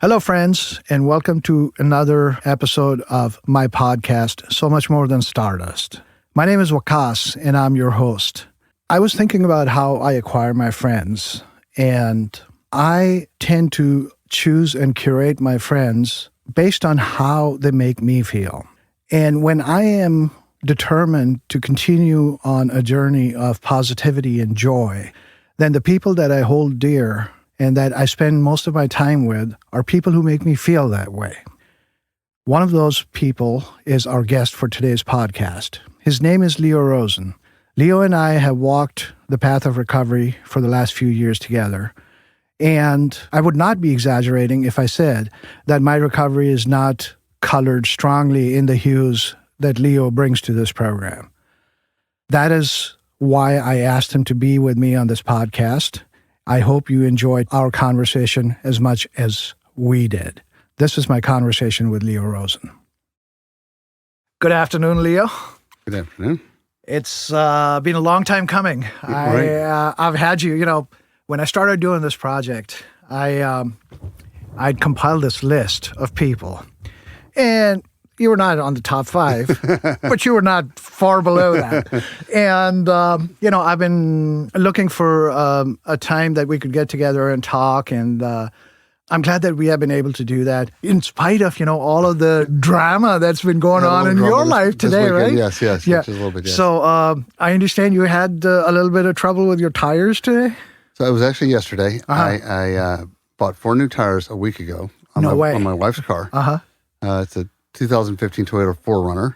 Hello, friends, and welcome to another episode of my podcast, So Much More Than Stardust. My name is Wakas, and I'm your host. I was thinking about how I acquire my friends, and I tend to choose and curate my friends based on how they make me feel. And when I am determined to continue on a journey of positivity and joy, then the people that I hold dear and that I spend most of my time with are people who make me feel that way. One of those people is our guest for today's podcast. His name is Leo Rosen. Leo and I have walked the path of recovery for the last few years together. And I would not be exaggerating if I said that my recovery is not colored strongly in the hues that Leo brings to this program. That is why I asked him to be with me on this podcast. I hope you enjoyed our conversation as much as we did. This is my conversation with Leo Rosen. Good afternoon, Leo. Good afternoon. It's been a long time coming. Right. I've had you, when I started doing this project, I'd compiled this list of people. And you were not on the top 5, but you were not far below that. And, I've been looking for a time that we could get together and talk. And I'm glad that we have been able to do that in spite of, all of the drama that's been going on in your life today, right? Yes. Yeah. Just a little bit, yes. So I understand you had a little bit of trouble with your tires today? So it was actually yesterday. Uh-huh. I bought 4 new tires a week ago on my wife's car. Uh-huh. It's a 2015 Toyota 4Runner.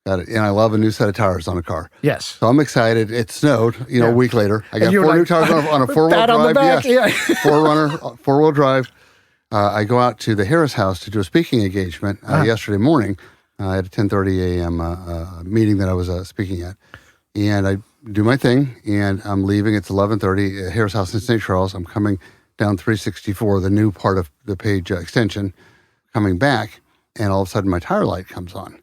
Got it. And I love a new set of tires on a car. Yes. So I'm excited. It snowed, a week later. I got 4 new tires on a 4-wheel pat drive. On the back, yes. Yeah. 4Runner, 4-wheel drive. I go out to the Harris house to do a speaking engagement yesterday morning. I had a 10:30 a.m. Meeting that I was speaking at. And I do my thing, and I'm leaving. It's 11:30 at Harris house in St. Charles. I'm coming down 364, the new part of the Page extension, coming back. And all of a sudden my tire light comes on.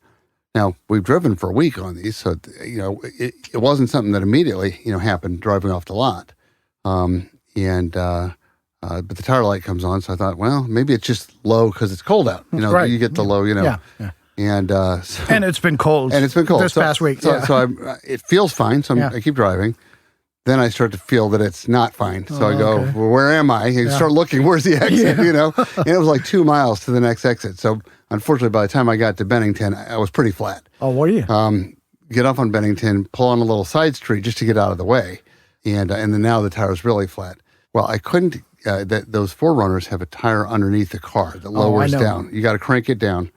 Now, we've driven for a week on these, so, it wasn't something that immediately, happened driving off the lot. But the tire light comes on, so I thought, well, maybe it's just low because it's cold out. Right. You get the low, Yeah. And And it's been cold. This past week. So it feels fine, so I keep driving. Then I start to feel that it's not fine. So I go, well, where am I? And start looking, where's the exit, And it was like 2 miles to the next exit. So unfortunately, by the time I got to Bennington, I was pretty flat. Oh, were you? Get off on Bennington, pull on a little side street just to get out of the way. And then now the tire's really flat. Well, I couldn't, those 4Runners have a tire underneath the car that lowers down. You got to crank it down.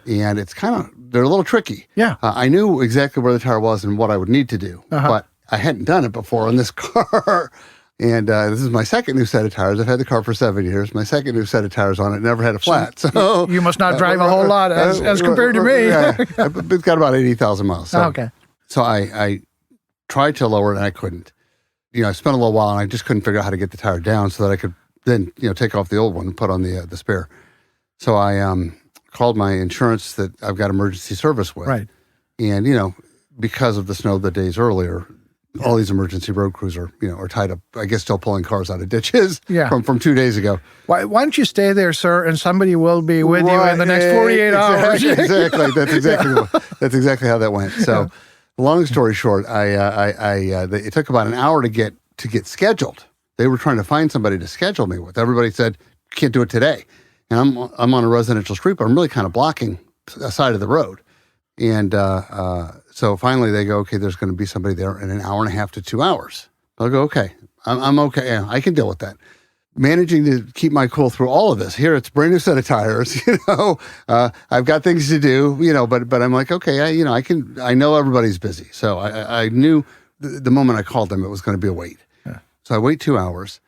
And it's they're a little tricky. Yeah. I knew exactly where the tire was and what I would need to do. But I hadn't done it before on this car. And this is my second new set of tires. I've had the car for 7 years. My second new set of tires on it, never had a flat. So you must not drive a whole lot as compared to me. It's got about 80,000 miles. So, okay. So I tried to lower it and I couldn't. I spent a little while and I just couldn't figure out how to get the tire down so that I could then, take off the old one and put on the spare. So I called my insurance that I've got emergency service with. Right. And, because of the snow the days earlier, all these emergency road crews are tied up, I guess, still pulling cars out of ditches from 2 days ago. Why don't you stay there, sir, and somebody will be with you in the next 48 hours. Exactly. That's exactly how that went. So, long story short, it took about an hour to get scheduled. They were trying to find somebody to schedule me with. Everybody said, can't do it today. And I'm on a residential street, but I'm really kind of blocking a side of the road. And so finally they go, okay, there's going to be somebody there in an hour and a half to 2 hours. I'll go, okay, I'm okay. Yeah, I can deal with that. Managing to keep my cool through all of this. Here, it's a brand new set of tires, I've got things to do, but I'm like, okay, I know everybody's busy. So I knew the moment I called them, it was going to be a wait. Yeah. So I wait 2 hours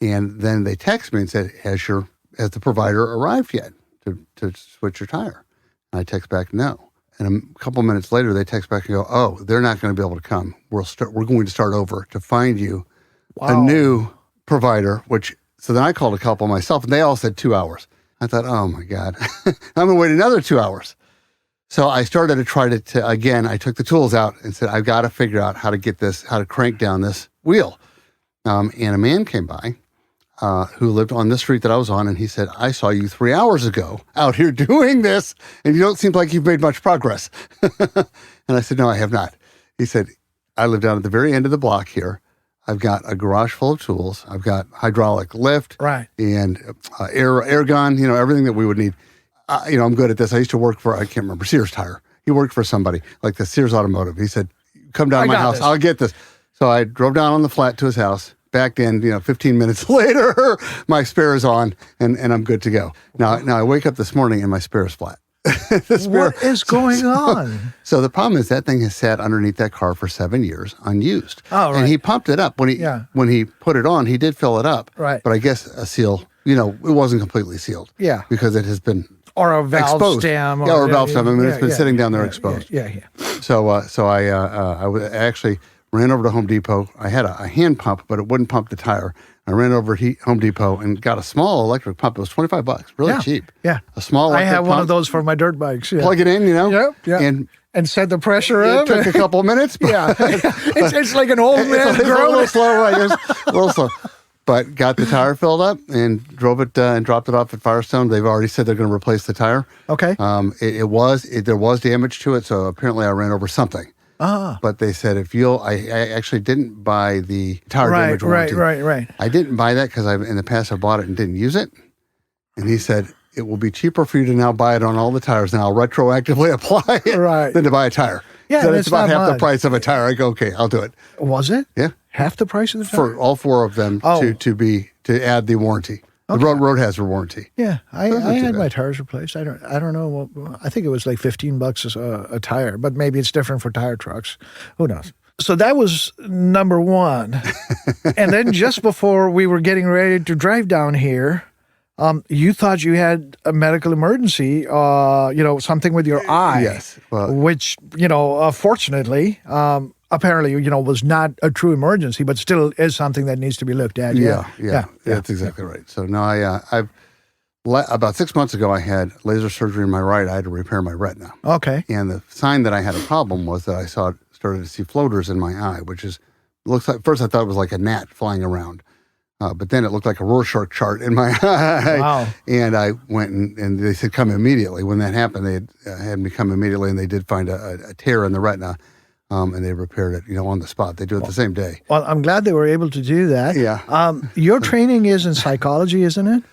and then they text me and said, has the provider arrived yet to switch your tire? And I text back, no. And a couple minutes later, they text back and go, oh, they're not going to be able to come. We're going to start over to find you a new provider, so then I called a couple myself, and they all said 2 hours. I thought, oh, my God, I'm going to wait another 2 hours. So I started to try to again, I took the tools out and said, I've got to figure out how to crank down this wheel. And a man came by. who lived on the street that I was on, and he said, I saw you 3 hours ago out here doing this, and you don't seem like you've made much progress. And I said, no, I have not. He said, I live down at the very end of the block here. I've got a garage full of tools. I've got hydraulic lift and air gun, everything that we would need. I'm good at this. I used to work for, I can't remember, Sears Tire. He worked for somebody like the Sears Automotive. He said, come down to my house. I'll get this. So I drove down on the flat to his house, backed in, 15 minutes later, my spare is on and I'm good to go. Now I wake up this morning and my spare is flat. What is going on? So the problem is that thing has sat underneath that car for 7 years, unused. Oh, right. And he pumped it up. When he put it on, he did fill it up. Right. But I guess a seal, it wasn't completely sealed. Yeah. Because it has been or a valve exposed. stem. Or a valve stem. It's been sitting down there exposed. Yeah. So I actually ran over to Home Depot. I had a hand pump, but it wouldn't pump the tire. I ran over to Home Depot and got a small electric pump. It was $25, really cheap. Yeah. A small electric pump. I have one of those for my dirt bikes. Yeah. Plug it in, Yeah. And set the pressure up. It took a couple of minutes. But it's like an old man girl. A little slow, right? A little slow. But got the tire filled up and drove it and dropped it off at Firestone. They've already said they're going to replace the tire. Okay. There was damage to it, so apparently I ran over something. But they said I actually didn't buy the tire damage warranty. Right. I didn't buy that because in the past I bought it and didn't use it. And he said it will be cheaper for you to now buy it on all the tires and I'll retroactively apply it than to buy a tire. Yeah, so it's about half the price of a tire. I go, okay, I'll do it. Was it? Yeah, half the price of the tire for all four of them to add the warranty. The road hazard warranty. Yeah, I had my tires replaced. I don't know. I think it was like $15 a tire, but maybe it's different for tire trucks. Who knows? So that was number one. And then just before we were getting ready to drive down here, you thought you had a medical emergency, something with your eye. Yes. Well, which, fortunately, apparently, was not a true emergency, but still is something that needs to be looked at. Yeah. That's exactly right. So now about 6 months ago, I had laser surgery in my right eye to repair my retina. Okay. And the sign that I had a problem was that I started to see floaters in my eye, looks like, first I thought it was like a gnat flying around. But then it looked like a Rorschach chart in my eye. Wow. And I went and they said, come immediately. When that happened, they had me come immediately, and they did find a tear in the retina. And they repaired it, on the spot. They do it the same day. Well, I'm glad they were able to do that. Yeah. Your training is in psychology, isn't it?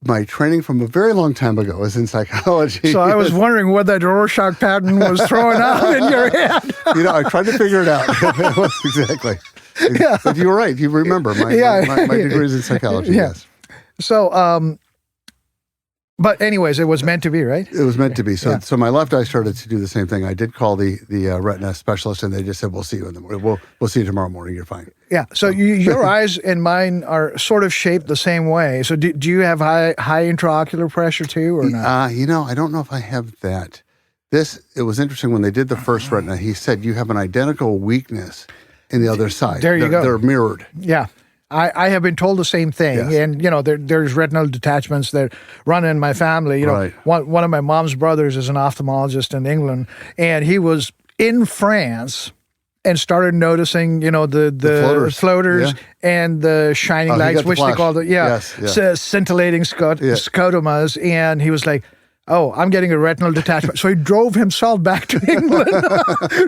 My training from a very long time ago is in psychology. So I was wondering what that Rorschach pattern was throwing out in your head. I tried to figure it out. Exactly. Yeah. But you were right. You remember. My degree is in psychology, yes. So, but anyways, it was meant to be, right? It was meant to be. So my left eye started to do the same thing. I did call the retina specialist, and they just said, we'll see you in the morning. We'll see you tomorrow morning. You're fine. Yeah. So your eyes and mine are sort of shaped the same way. So do you have high intraocular pressure too, or not? I don't know if I have that. It was interesting when they did the first retina. He said, you have an identical weakness in the other side. There you go. They're mirrored. Yeah. I have been told the same thing. Yes. And, there's retinal detachments that run in my family. One of my mom's brothers is an ophthalmologist in England, and he was in France and started noticing, the floaters and the shining lights, which they call scintillating scotomas. And he was like, oh, I'm getting a retinal detachment. So he drove himself back to England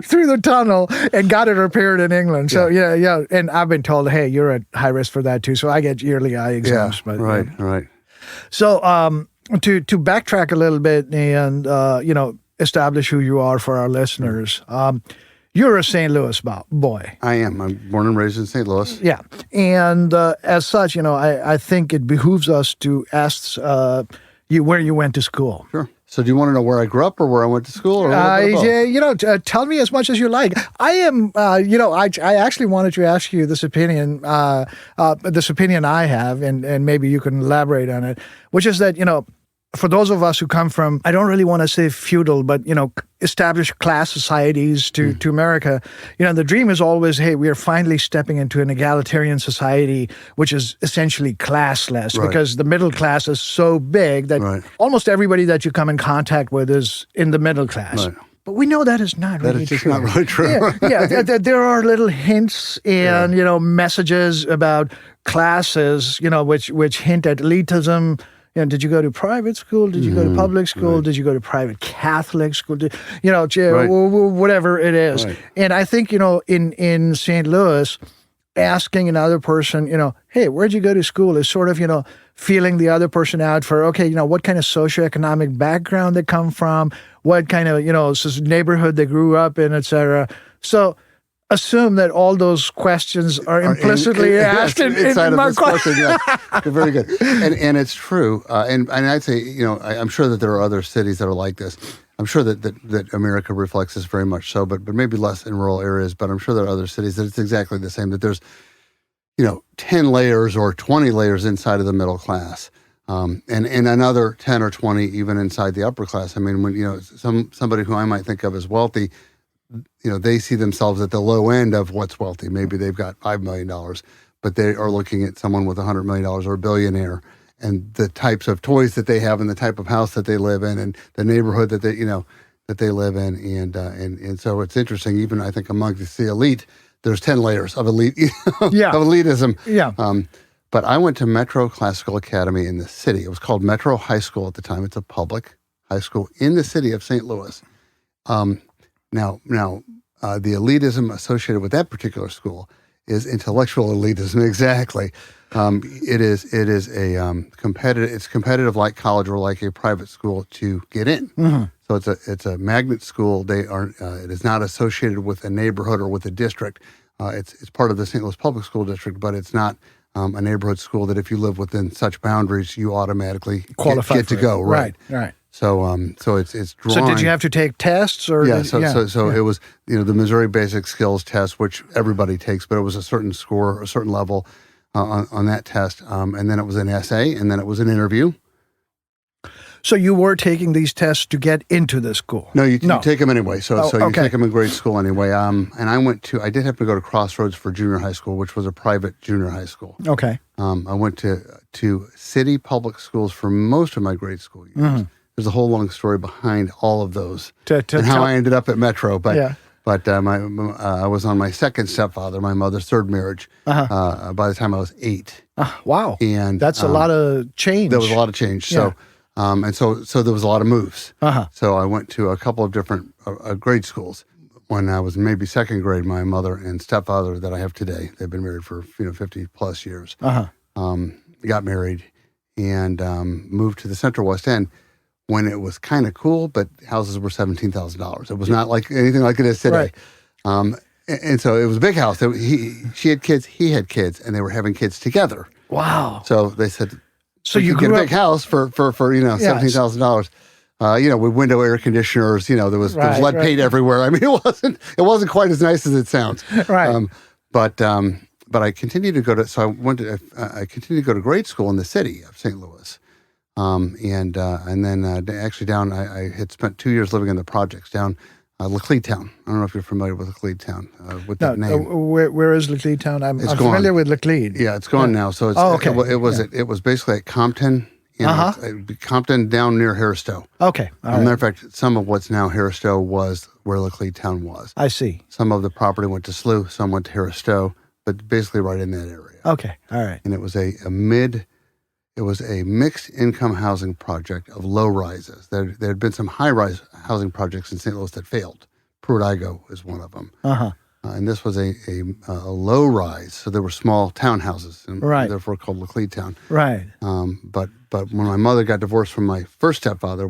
through the tunnel and got it repaired in England. So, yeah. And I've been told, hey, you're at high risk for that too. So I get yearly eye exams. Yeah, right. So to backtrack a little bit and, establish who you are for our listeners, you're a St. Louis boy. I am. I'm born and raised in St. Louis. Yeah. And as such, I think it behooves us to ask where you went to school. Sure. So do you want to know where I grew up or where I went to school? Or tell me as much as you like. I am, I actually wanted to ask you this opinion I have, and maybe you can elaborate on it, which is that, for those of us who come from, I don't really want to say feudal, but, established class societies to America, the dream is always, hey, we are finally stepping into an egalitarian society, which is essentially classless, because the middle class is so big that almost everybody that you come in contact with is in the middle class. Right. But we know that is not That really is just true. not really true. There are little hints and messages about classes, which hint at elitism. Did you go to private school? Did you go to public school? Right. Did you go to private Catholic school? Right. Whatever it is. Right. And I think, in St. Louis, asking another person, hey, where'd you go to school is sort of, feeling the other person out for, okay, what kind of socioeconomic background they come from, what kind of, neighborhood they grew up in, et cetera. So assume that all those questions are implicitly asked inside in my of this question. Yeah, very good. And it's true. And I'd say, I'm sure that there are other cities that are like this. I'm sure that America reflects this very much so, but maybe less in rural areas. But I'm sure there are other cities that it's exactly the same, that there's, 10 layers or 20 layers inside of the middle class. And another 10 or 20 even inside the upper class. I mean, when, somebody who I might think of as wealthy, they see themselves at the low end of what's wealthy. Maybe they've got $5 million, but they are looking at someone with $100 million or a billionaire, and the types of toys that they have and the type of house that they live in and the neighborhood that they live in. And so it's interesting, even I think among the elite, there's 10 layers of elite, of elitism. Yeah. But I went to Metro Classical Academy in the city. It was called Metro High School at the time. It's a public high school in the city of St. Louis. Now, the elitism associated with that particular school is intellectual elitism. Exactly. It is a competitive. It's competitive like college or like a private school to get in. Mm-hmm. So it's a magnet school. They are. It is not associated with a neighborhood or with a district. It's part of the St. Louis Public School District, but it's not a neighborhood school that if you live within such boundaries, you automatically get to go. Right. So it's drawing. So did you have to take tests or? Yeah. It was the Missouri Basic Skills Test, which everybody takes, but it was a certain score, a certain level on that test, and then it was an essay, and then it was an interview. So you were taking these tests to get into the school? No, you take them anyway. So you okay. take them in grade school anyway. And I did have to go to Crossroads for junior high school, which was a private junior high school. Okay. I went to city public schools for most of my grade school years. Mm-hmm. There's a whole long story behind all of those and how I ended up at Metro. But I was on my second stepfather, my mother's third marriage, by the time I was 8. Wow. And that's a lot of change. There was a lot of change. Yeah. So there was a lot of moves. Uh-huh. So I went to a couple of different grade schools. When I was maybe second grade, my mother and stepfather that I have today, they've been married for 50 plus years, got married and moved to the Central West End when it was kind of cool, but houses were $17,000. It was not like anything like it is today. Right. And so it was a big house. She had kids, he had kids, and they were having kids together. Wow. So they said, so you get a big house for $17,000. With window air conditioners. There was lead paint everywhere. I mean, it wasn't quite as nice as it sounds. Right. But I continued to go to. So I continued to go to grade school in the city of St. Louis. And then actually down. I had spent 2 years living in the projects down Laclede Town. I don't know if you're familiar with Laclede Town with that name. Where is Laclede Town? I'm familiar with Laclede. Yeah, it's gone now. So it's, okay. It was basically at Compton. Compton down near Harris-Stowe. Okay. As a matter of fact, some of what's now Harris-Stowe was where Laclede Town was. I see. Some of the property went to SLU, some went to Harris-Stowe, but basically right in that area. Okay. All right. And it was a mixed income housing project of low rises. There had been some high rise housing projects in St. Louis that failed. Pruitt-Igoe is one of them. And this was a low rise, so there were small townhouses, and therefore called Laclede Town. Right. But when my mother got divorced from my first stepfather,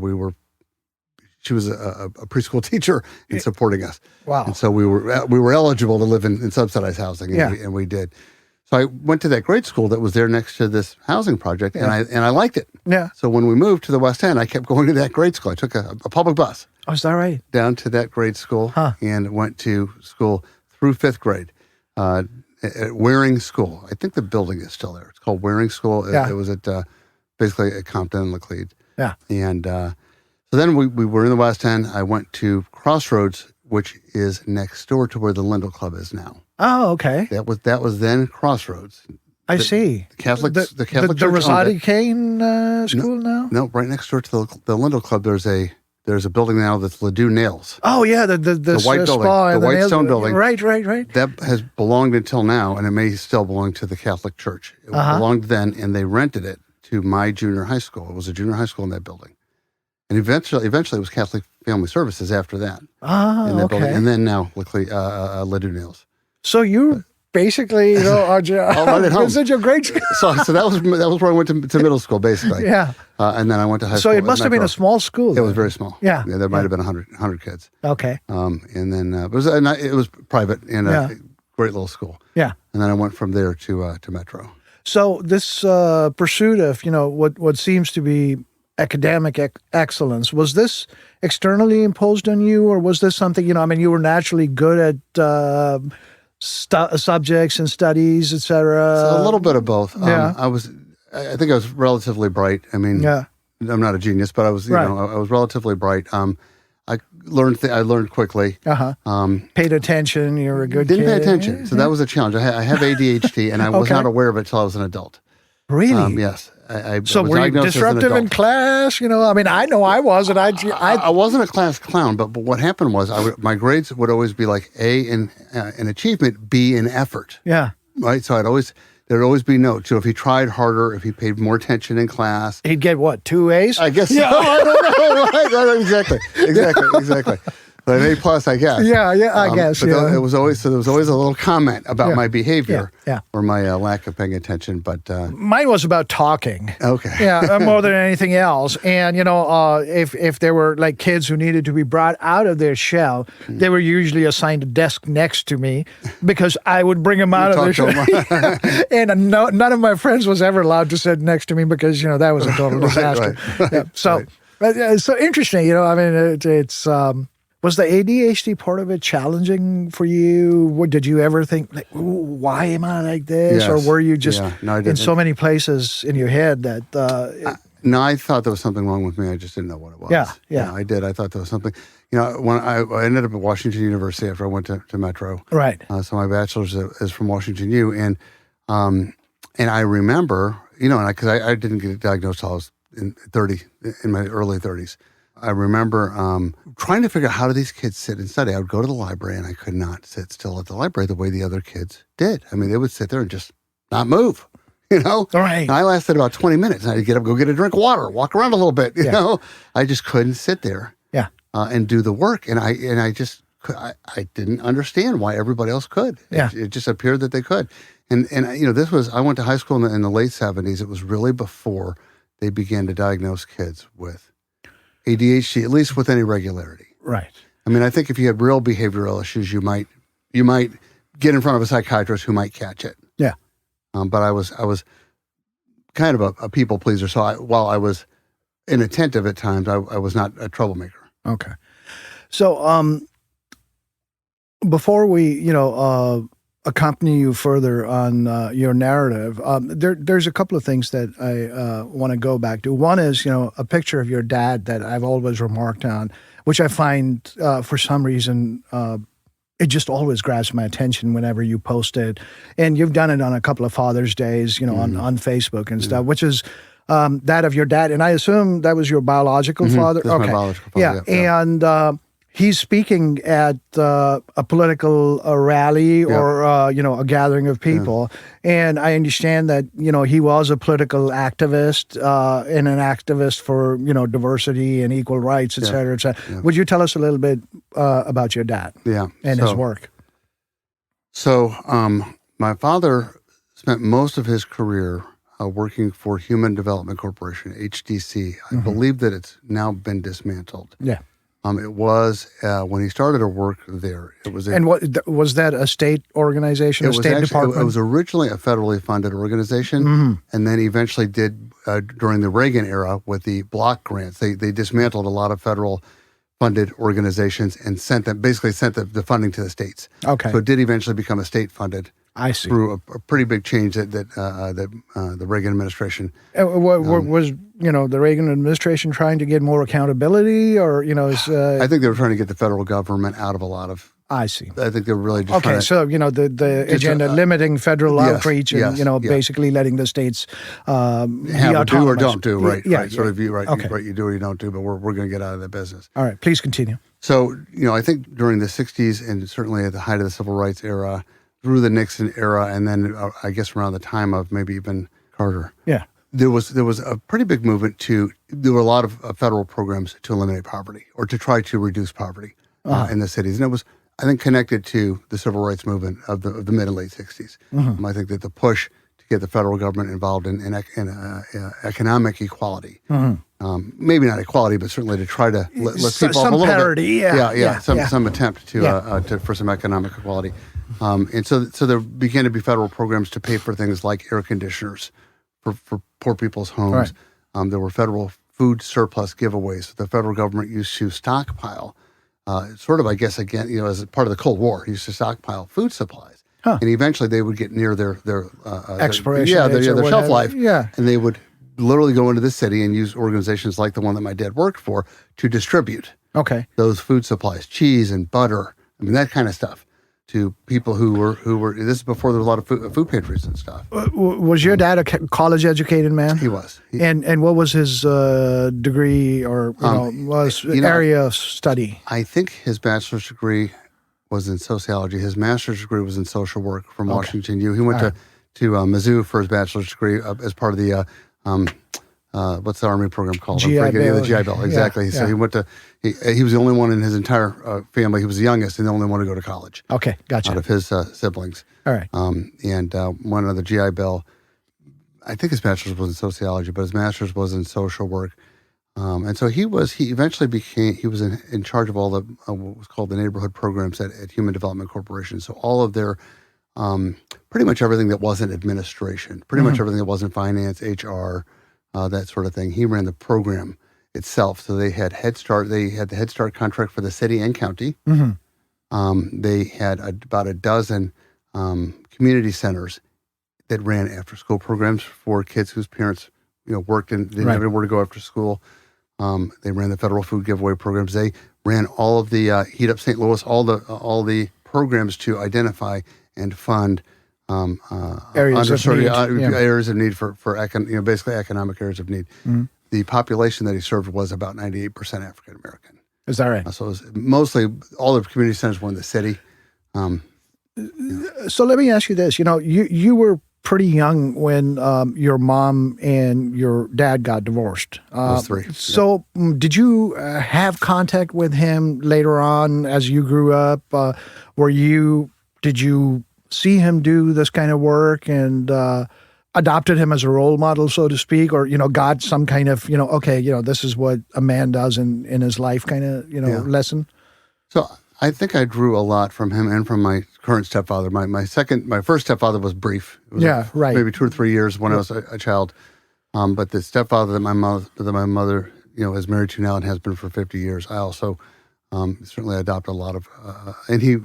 she was a preschool teacher in supporting us. Wow. And so we were eligible to live in subsidized housing, and we did. So I went to that grade school that was there next to this housing project, and I liked it. Yeah. So when we moved to the West End, I kept going to that grade school. I took a public bus. Oh, is that right? Down to that grade school, and went to school through 5th grade at Waring School. I think the building is still there. It's called Waring School. It was at basically at Compton and Laclede. Yeah. And so then we were in the West End. I went to Crossroads, which is next door to where the Lindell Club is now. Oh, okay. That was then Crossroads. I see. The Catholic Church. The Rosati Kane school now? No, right next door to the Lindell Club, there's a there's a building now that's Ledoux Nails. Oh yeah, the white building, spa the white nails- stone building. Right. That has belonged until now, and it may still belong to the Catholic Church. It belonged then, and they rented it to my junior high school. It was a junior high school in that building. And eventually it was Catholic Family Services after that. In that building. And then now, luckily, Ledoux Nails. So you basically, are right at home. such a great school. So that was where I went to middle school, basically. Yeah. And then I went to high school. So it must have been a small school. It was very small. Yeah. There might have been 100 kids. Okay. And then it was private in a great little school. Yeah. And then I went from there to Metro. So this pursuit of, what seems to be academic excellence, was this externally imposed on you, or was this something, you were naturally good at subjects and studies, etc.? So a little bit of both. Yeah. I think I was relatively bright. I mean, I'm not a genius, but I was, I was relatively bright. I learned quickly. Paid attention. You were a good Didn't kid. pay attention. So that was a challenge. I have ADHD, and I was not aware of it until I was an adult. Really? Yes. I So was were you diagnosed as an disruptive in adult. class? I know I was, and I wasn't a class clown, but what happened was my grades would always be like A in achievement, B in effort. Yeah. Right. So there'd always be notes. So if he tried harder, if he paid more attention in class, He'd get what, 2 A's? I guess. Yeah. I don't know. Right. Exactly. But an A+, I guess. Yeah, I guess. But there was always a little comment about my behavior Yeah. or my lack of paying attention. But Mine was about talking. Okay. Yeah, more than anything else. And, if there were like kids who needed to be brought out of their shell, they were usually assigned a desk next to me because I would bring them out of their shell. And none of my friends was ever allowed to sit next to me because, that was a total disaster. Right. Yeah. So, so interesting, it's... Was the ADHD part of it challenging for you? Did you ever think, like, ooh, why am I like this? Yes. Or were you just No, I in didn't. so many places in your head that... No, I thought there was something wrong with me. I just didn't know what it was. Yeah. I did. I thought there was something. When I ended up at Washington University after I went to Metro. Right. So my bachelor's is from Washington U, and I remember, because I didn't get diagnosed until I was in my early 30s. I remember trying to figure out how do these kids sit and study. I would go to the library, and I could not sit still at the library the way the other kids did. I mean, they would sit there and just not move, All right. And I lasted about 20 minutes, and I'd get up, go get a drink of water, walk around a little bit, you know. I just couldn't sit there and do the work. And I didn't understand why everybody else could. Yeah. It just appeared that they could. And this was, I went to high school in the late 70s. It was really before they began to diagnose kids with ADHD, at least with any regularity. Right. I mean, I think if you had real behavioral issues, you might get in front of a psychiatrist who might catch it. Yeah. But I was kind of a people pleaser. So while I was inattentive at times, I was not a troublemaker. Okay. So before we, accompany you further on your narrative, there's a couple of things that I want to go back to. One is, a picture of your dad that I've always remarked on, which I find for some reason it just always grabs my attention whenever you post it. And you've done it on a couple of Father's Days, on Facebook and stuff, which is that of your dad. And I assume that was your biological father? That's my biological father. Yeah. And he's speaking at a political rally or, a gathering of people. And I understand that, he was a political activist and an activist for, diversity and equal rights, et cetera, et cetera. Yeah. Would you tell us a little bit about your dad and his work? So my father spent most of his career working for Human Development Corporation, HDC. I believe that it's now been dismantled. Yeah. It was when he started to work there. It was and what was that? A state organization, a state department? It was originally a federally funded organization, and then eventually did during the Reagan era with the block grants. They dismantled a lot of federal funded organizations and basically sent the funding to the states. Okay, so it did eventually become a state funded. I see. Through a pretty big change that the Reagan administration was the Reagan administration trying to get more accountability, or I think they were trying to get the federal government out of a lot of I see. I think they're really just Okay, so the agenda limiting federal outreach and basically letting the states be autonomous. Do or don't do, right? Yeah, right. Sort of you, right? Okay. Right, you do or you don't do, but we're going to get out of that business. All right, please continue. So I think during the '60s and certainly at the height of the civil rights era, through the Nixon era, and then I guess around the time of maybe even Carter. Yeah. There was a pretty big movement there were a lot of federal programs to eliminate poverty or to try to reduce poverty in the cities. And it was, I think, connected to the civil rights movement of the mid and late 60s. Mm-hmm. I think that the push to get the federal government involved in economic economy, maybe not equality, but certainly to try to let people have a little parity, bit. Some attempt to for some economic equality. And so there began to be federal programs to pay for things like air conditioners for poor people's homes. Right. There were federal food surplus giveaways. The federal government used to stockpile, sort of, I guess, again, as part of the Cold War, used to stockpile food supplies. Huh. And eventually they would get near their expiration their shelf life. Yeah. And they would literally go into the city and use organizations like the one that my dad worked for to distribute those food supplies, cheese and butter, that kind of stuff, to people who were. This is before there was a lot of food pantries and stuff. Was your dad a college educated man? He was. And what was his degree or area of study? I think his bachelor's degree was in sociology. His master's degree was in social work from Washington U. He went to Mizzou for his bachelor's degree as part of the what's the Army program called? GI Bill. The GI Bill, exactly. Yeah, so he went to, he was the only one in his entire family. He was the youngest and the only one to go to college. Okay, gotcha. Out of his siblings. All right. And one of the GI Bill, I think his bachelor's was in sociology, but his master's was in social work. And so he eventually was in charge of all the, what was called the neighborhood programs at Human Development Corporation. So all of their, pretty much everything that wasn't administration, pretty much everything that wasn't finance, HR, that sort of thing. He ran the program itself. So they had Head Start. They had the Head Start contract for the city and county. Mm-hmm. They had about a dozen community centers that ran after-school programs for kids whose parents, worked and didn't have anywhere to go after school. They ran the federal food giveaway programs. They ran all of the Heat Up St. Louis, all the programs to identify and fund areas of need, areas of need for basically economic areas of need. Mm-hmm. The population that he served was about 98% African American. Is that right? So it was mostly all the community centers were in the city. So let me ask you this: you were pretty young when your mom and your dad got divorced. Those three. So did you have contact with him later on as you grew up? Did you see him do this kind of work and adopted him as a role model, so to speak, or, got some kind of, this is what a man does in his life kind of, lesson? So I think I drew a lot from him and from my current stepfather. My first stepfather was brief. It was maybe 2 or 3 years when I was a child. But the stepfather that my mother, is married to now and has been for 50 years, I also certainly adopted a lot of, and he,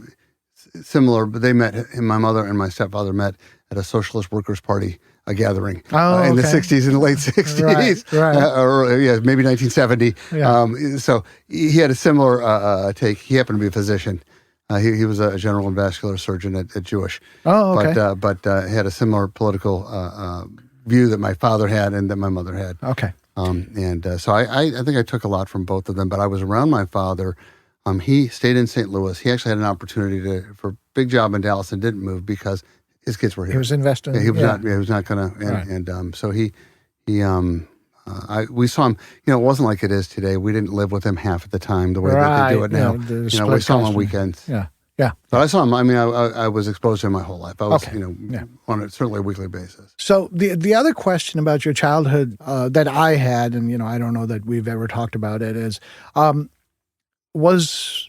similar, but they met, my mother and my stepfather met at a Socialist Workers' Party gathering in the 60s and the late 60s, or maybe 1970. Yeah. So he had a similar take. He happened to be a physician. He was a general and vascular surgeon at Jewish. Oh, okay. But had a similar political view that my father had and that my mother had. Okay. So I think I took a lot from both of them, but I was around my father. He stayed in St. Louis. He actually had an opportunity for a big job in Dallas and didn't move because his kids were here. He was investing. He was not going to. So we saw him. It wasn't like it is today. We didn't live with him half of the time the way that they do it now. We saw him on weekends. Yeah. But I saw him. I was exposed to him my whole life. I was, on certainly a weekly basis. So the other question about your childhood that I had, and I don't know that we've ever talked about it, is was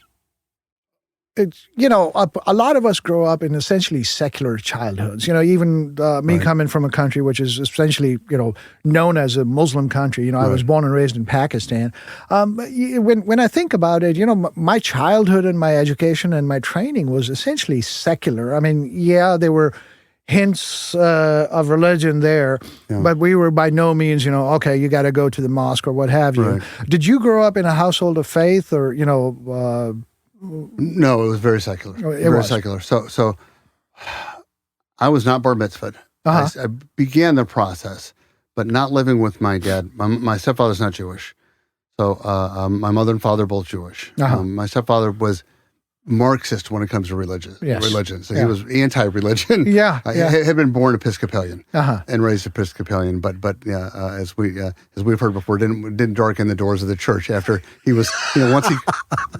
it, a lot of us grow up in essentially secular childhoods. Even me coming from a country which is essentially, known as a Muslim country. I was born and raised in Pakistan. When I think about it, my childhood and my education and my training was essentially secular. There were hints of religion there, but we were by no means, you got to go to the mosque or what have you. Right. Did you grow up in a household of faith or, No, it was very secular. Very secular. So I was not bar mitzvahed. I began the process, but not living with my dad. My stepfather's not Jewish. So my mother and father are both Jewish. My stepfather was Marxist when it comes to religion. So he was anti-religion. He had been born Episcopalian and raised Episcopalian, but as we've heard before, didn't darken the doors of the church after he was, once he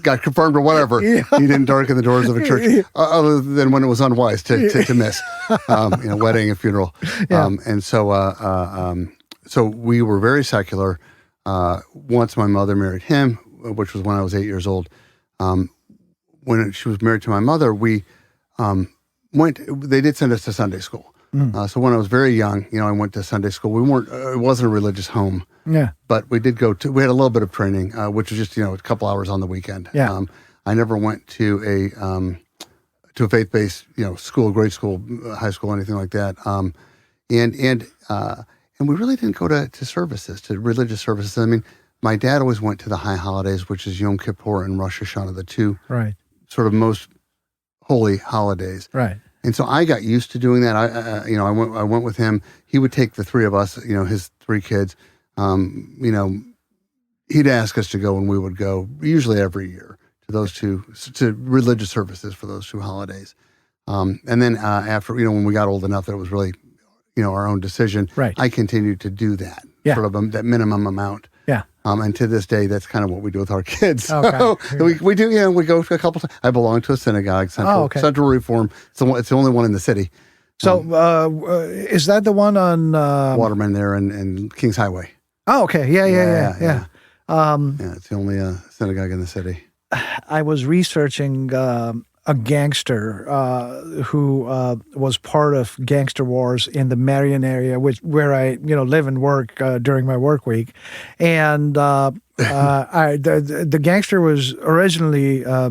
got confirmed or whatever, he didn't darken the doors of a church other than when it was unwise to miss, wedding and funeral, and so we were very secular. Once my mother married him, which was when I was 8 years old. When she was married to my mother, we they did send us to Sunday school. So when I was very young, I went to Sunday school. It wasn't a religious home. But we did we had a little bit of training, which was just, a couple hours on the weekend. I never went to a faith-based, school, grade school, high school, anything like that. And we really didn't go to services, to religious services. I mean, my dad always went to the high holidays, which is Yom Kippur and Rosh Hashanah, the two sort of most holy holidays. And so I got used to doing that. I went with him. He would take the three of us, his three kids. He'd ask us to go, and we would go usually every year to those to religious services for those two holidays. And then after, when we got old enough that it was really, our own decision, I continued to do that, sort of that minimum amount. And to this day, that's kind of what we do with our kids. So we do, we go to a couple times. I belong to a synagogue, Central Reform. It's the only one in the city. So is that the one on Waterman there and Kings Highway? Oh, okay. Yeah. It's the only synagogue in the city. I was researching a gangster who was part of gangster wars in the Marion area, where I live and work during my work week, and the gangster was originally a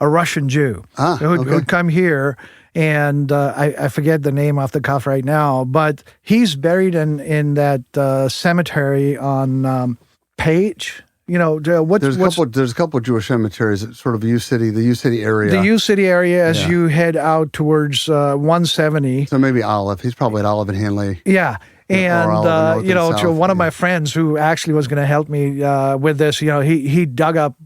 Russian Jew who'd come here, and I forget the name off the cuff right now, but he's buried in that cemetery on Page. There's a couple of Jewish cemeteries at sort of the U City area. The U City area as you head out towards 170. So maybe Olive. He's probably at Olive and Hanley. Yeah. And, to one of my friends who actually was going to help me with this, he dug up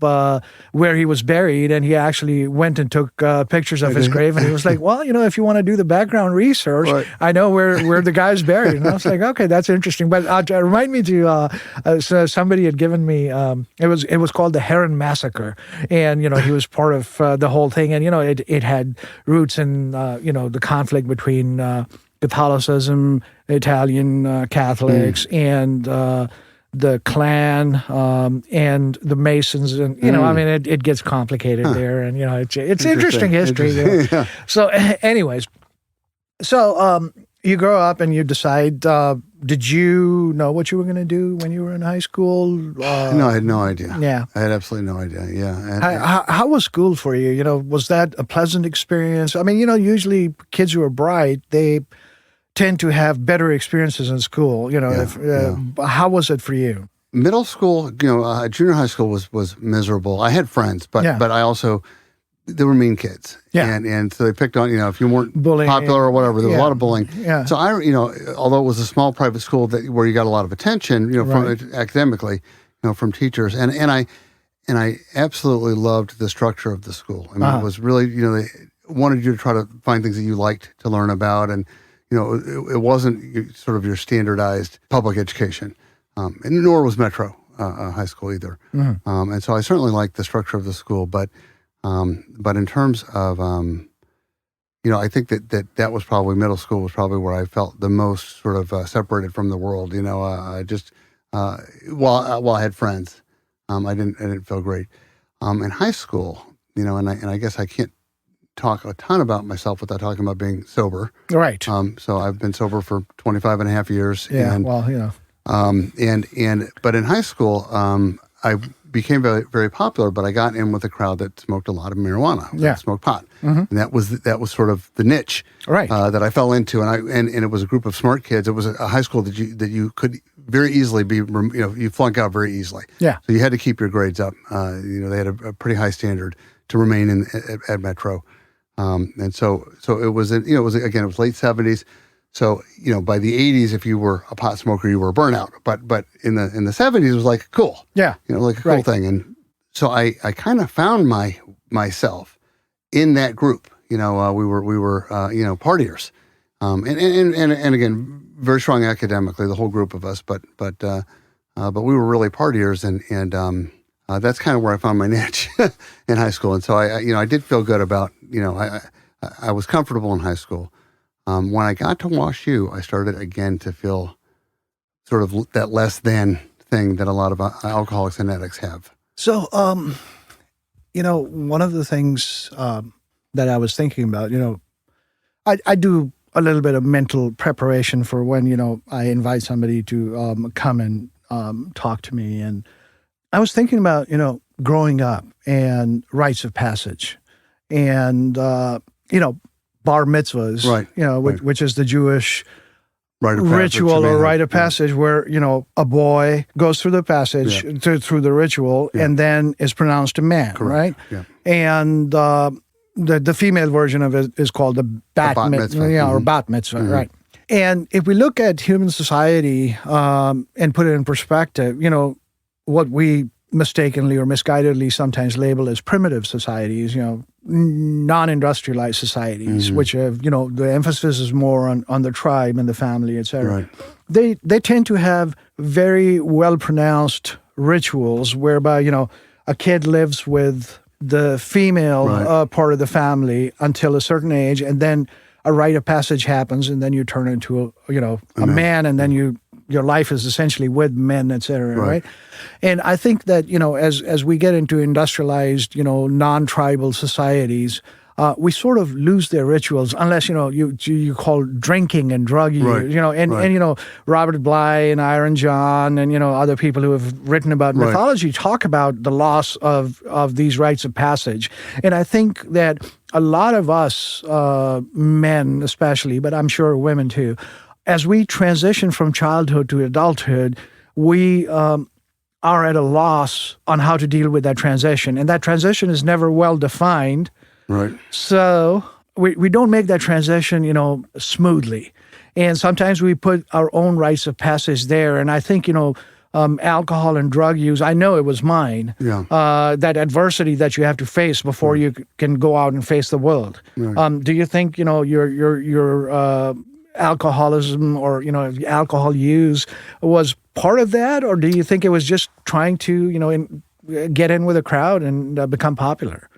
where he was buried, and he actually went and took pictures of his grave. And he was like, well, if you want to do the background research, I know where the guy's buried. And I was like, okay, that's interesting. But remind me so somebody had given me, it was called the Heron Massacre. And, he was part of the whole thing. And, it had roots in, the conflict between Catholicism, Italian Catholics, and the Klan, and the Masons, and it gets complicated there, and it's interesting history. So, anyways, you grow up and you decide. Did you know what you were going to do when you were in high school? No, I had no idea. Yeah, I had absolutely no idea. Yeah. How was school for you? Was that a pleasant experience? I mean, usually kids who are bright, they tend to have better experiences in school. How was it for you? Middle school, junior high school was miserable. I had friends, but I also, they were mean kids. And so they picked on, if you weren't bullying, popular or whatever, there was a lot of bullying. So although it was a small private school where you got a lot of attention, from academically, from teachers, and I absolutely loved the structure of the school. I mean, it was really, they wanted you to try to find things that you liked to learn about, and it wasn't sort of your standardized public education, and nor was Metro high school either. And so I certainly liked the structure of the school, but in terms of, I think that was probably, middle school was probably where I felt the most sort of separated from the world. While I had friends, I didn't feel great. In high school, and I guess I can't talk a ton about myself without talking about being sober. Right. So I've been sober for 25 and a half years. Yeah, and, but in high school, I became very, very popular, but I got in with a crowd that smoked a lot of marijuana, that smoked pot. And that was sort of the niche that I fell into. And it was a group of smart kids. It was a high school that you could very easily be, you flunk out very easily. Yeah. So you had to keep your grades up. They had a pretty high standard to remain at Metro. And so it was, it was late 70s. So, by the 80s, if you were a pot smoker, you were a burnout. But in the 70s, it was like cool. Yeah. Like a cool thing. And so I kind of found myself in that group. We were partiers. And again, very strong academically, the whole group of us, but we were really partiers, and that's kind of where I found my niche in high school. And so I did feel good about, I was comfortable in high school. When I got to WashU, I started again to feel sort of that less than thing that a lot of alcoholics and addicts have. So, one of the things that I was thinking about, I do a little bit of mental preparation for when, I invite somebody to come and talk to me. And I was thinking about, growing up and rites of passage and, bar mitzvahs, right. which is the Jewish ritual or rite of passage where, a boy goes through the passage, through the ritual, and then is pronounced a man, right? Yeah. And the female version of it is called the bat mitzvah, or bat mitzvah, right? And if we look at human society and put it in perspective, what we mistakenly or misguidedly sometimes label as primitive societies, non-industrialized societies, which have, the emphasis is more on the tribe and the family, et cetera. Right. They tend to have very well-pronounced rituals whereby, a kid lives with the female part of the family until a certain age, and then a rite of passage happens, and then you turn into a man, and then your life is essentially with men, et cetera, right? And I think that, as we get into industrialized, non-tribal societies, we sort of lose their rituals unless, you call drinking and drug use, and Robert Bly and Iron John and, other people who have written about mythology talk about the loss of these rites of passage. And I think that a lot of us, men especially, but I'm sure women too, as we transition from childhood to adulthood, we are at a loss on how to deal with that transition. And that transition is never well defined. Right. So we don't make that transition, smoothly. And sometimes we put our own rites of passage there. And I think, alcohol and drug use, I know it was mine, that adversity that you have to face before you can go out and face the world. Right. Do you think, your alcoholism or, alcohol use was part of that? Or do you think it was just trying to, get in with a crowd and become popular?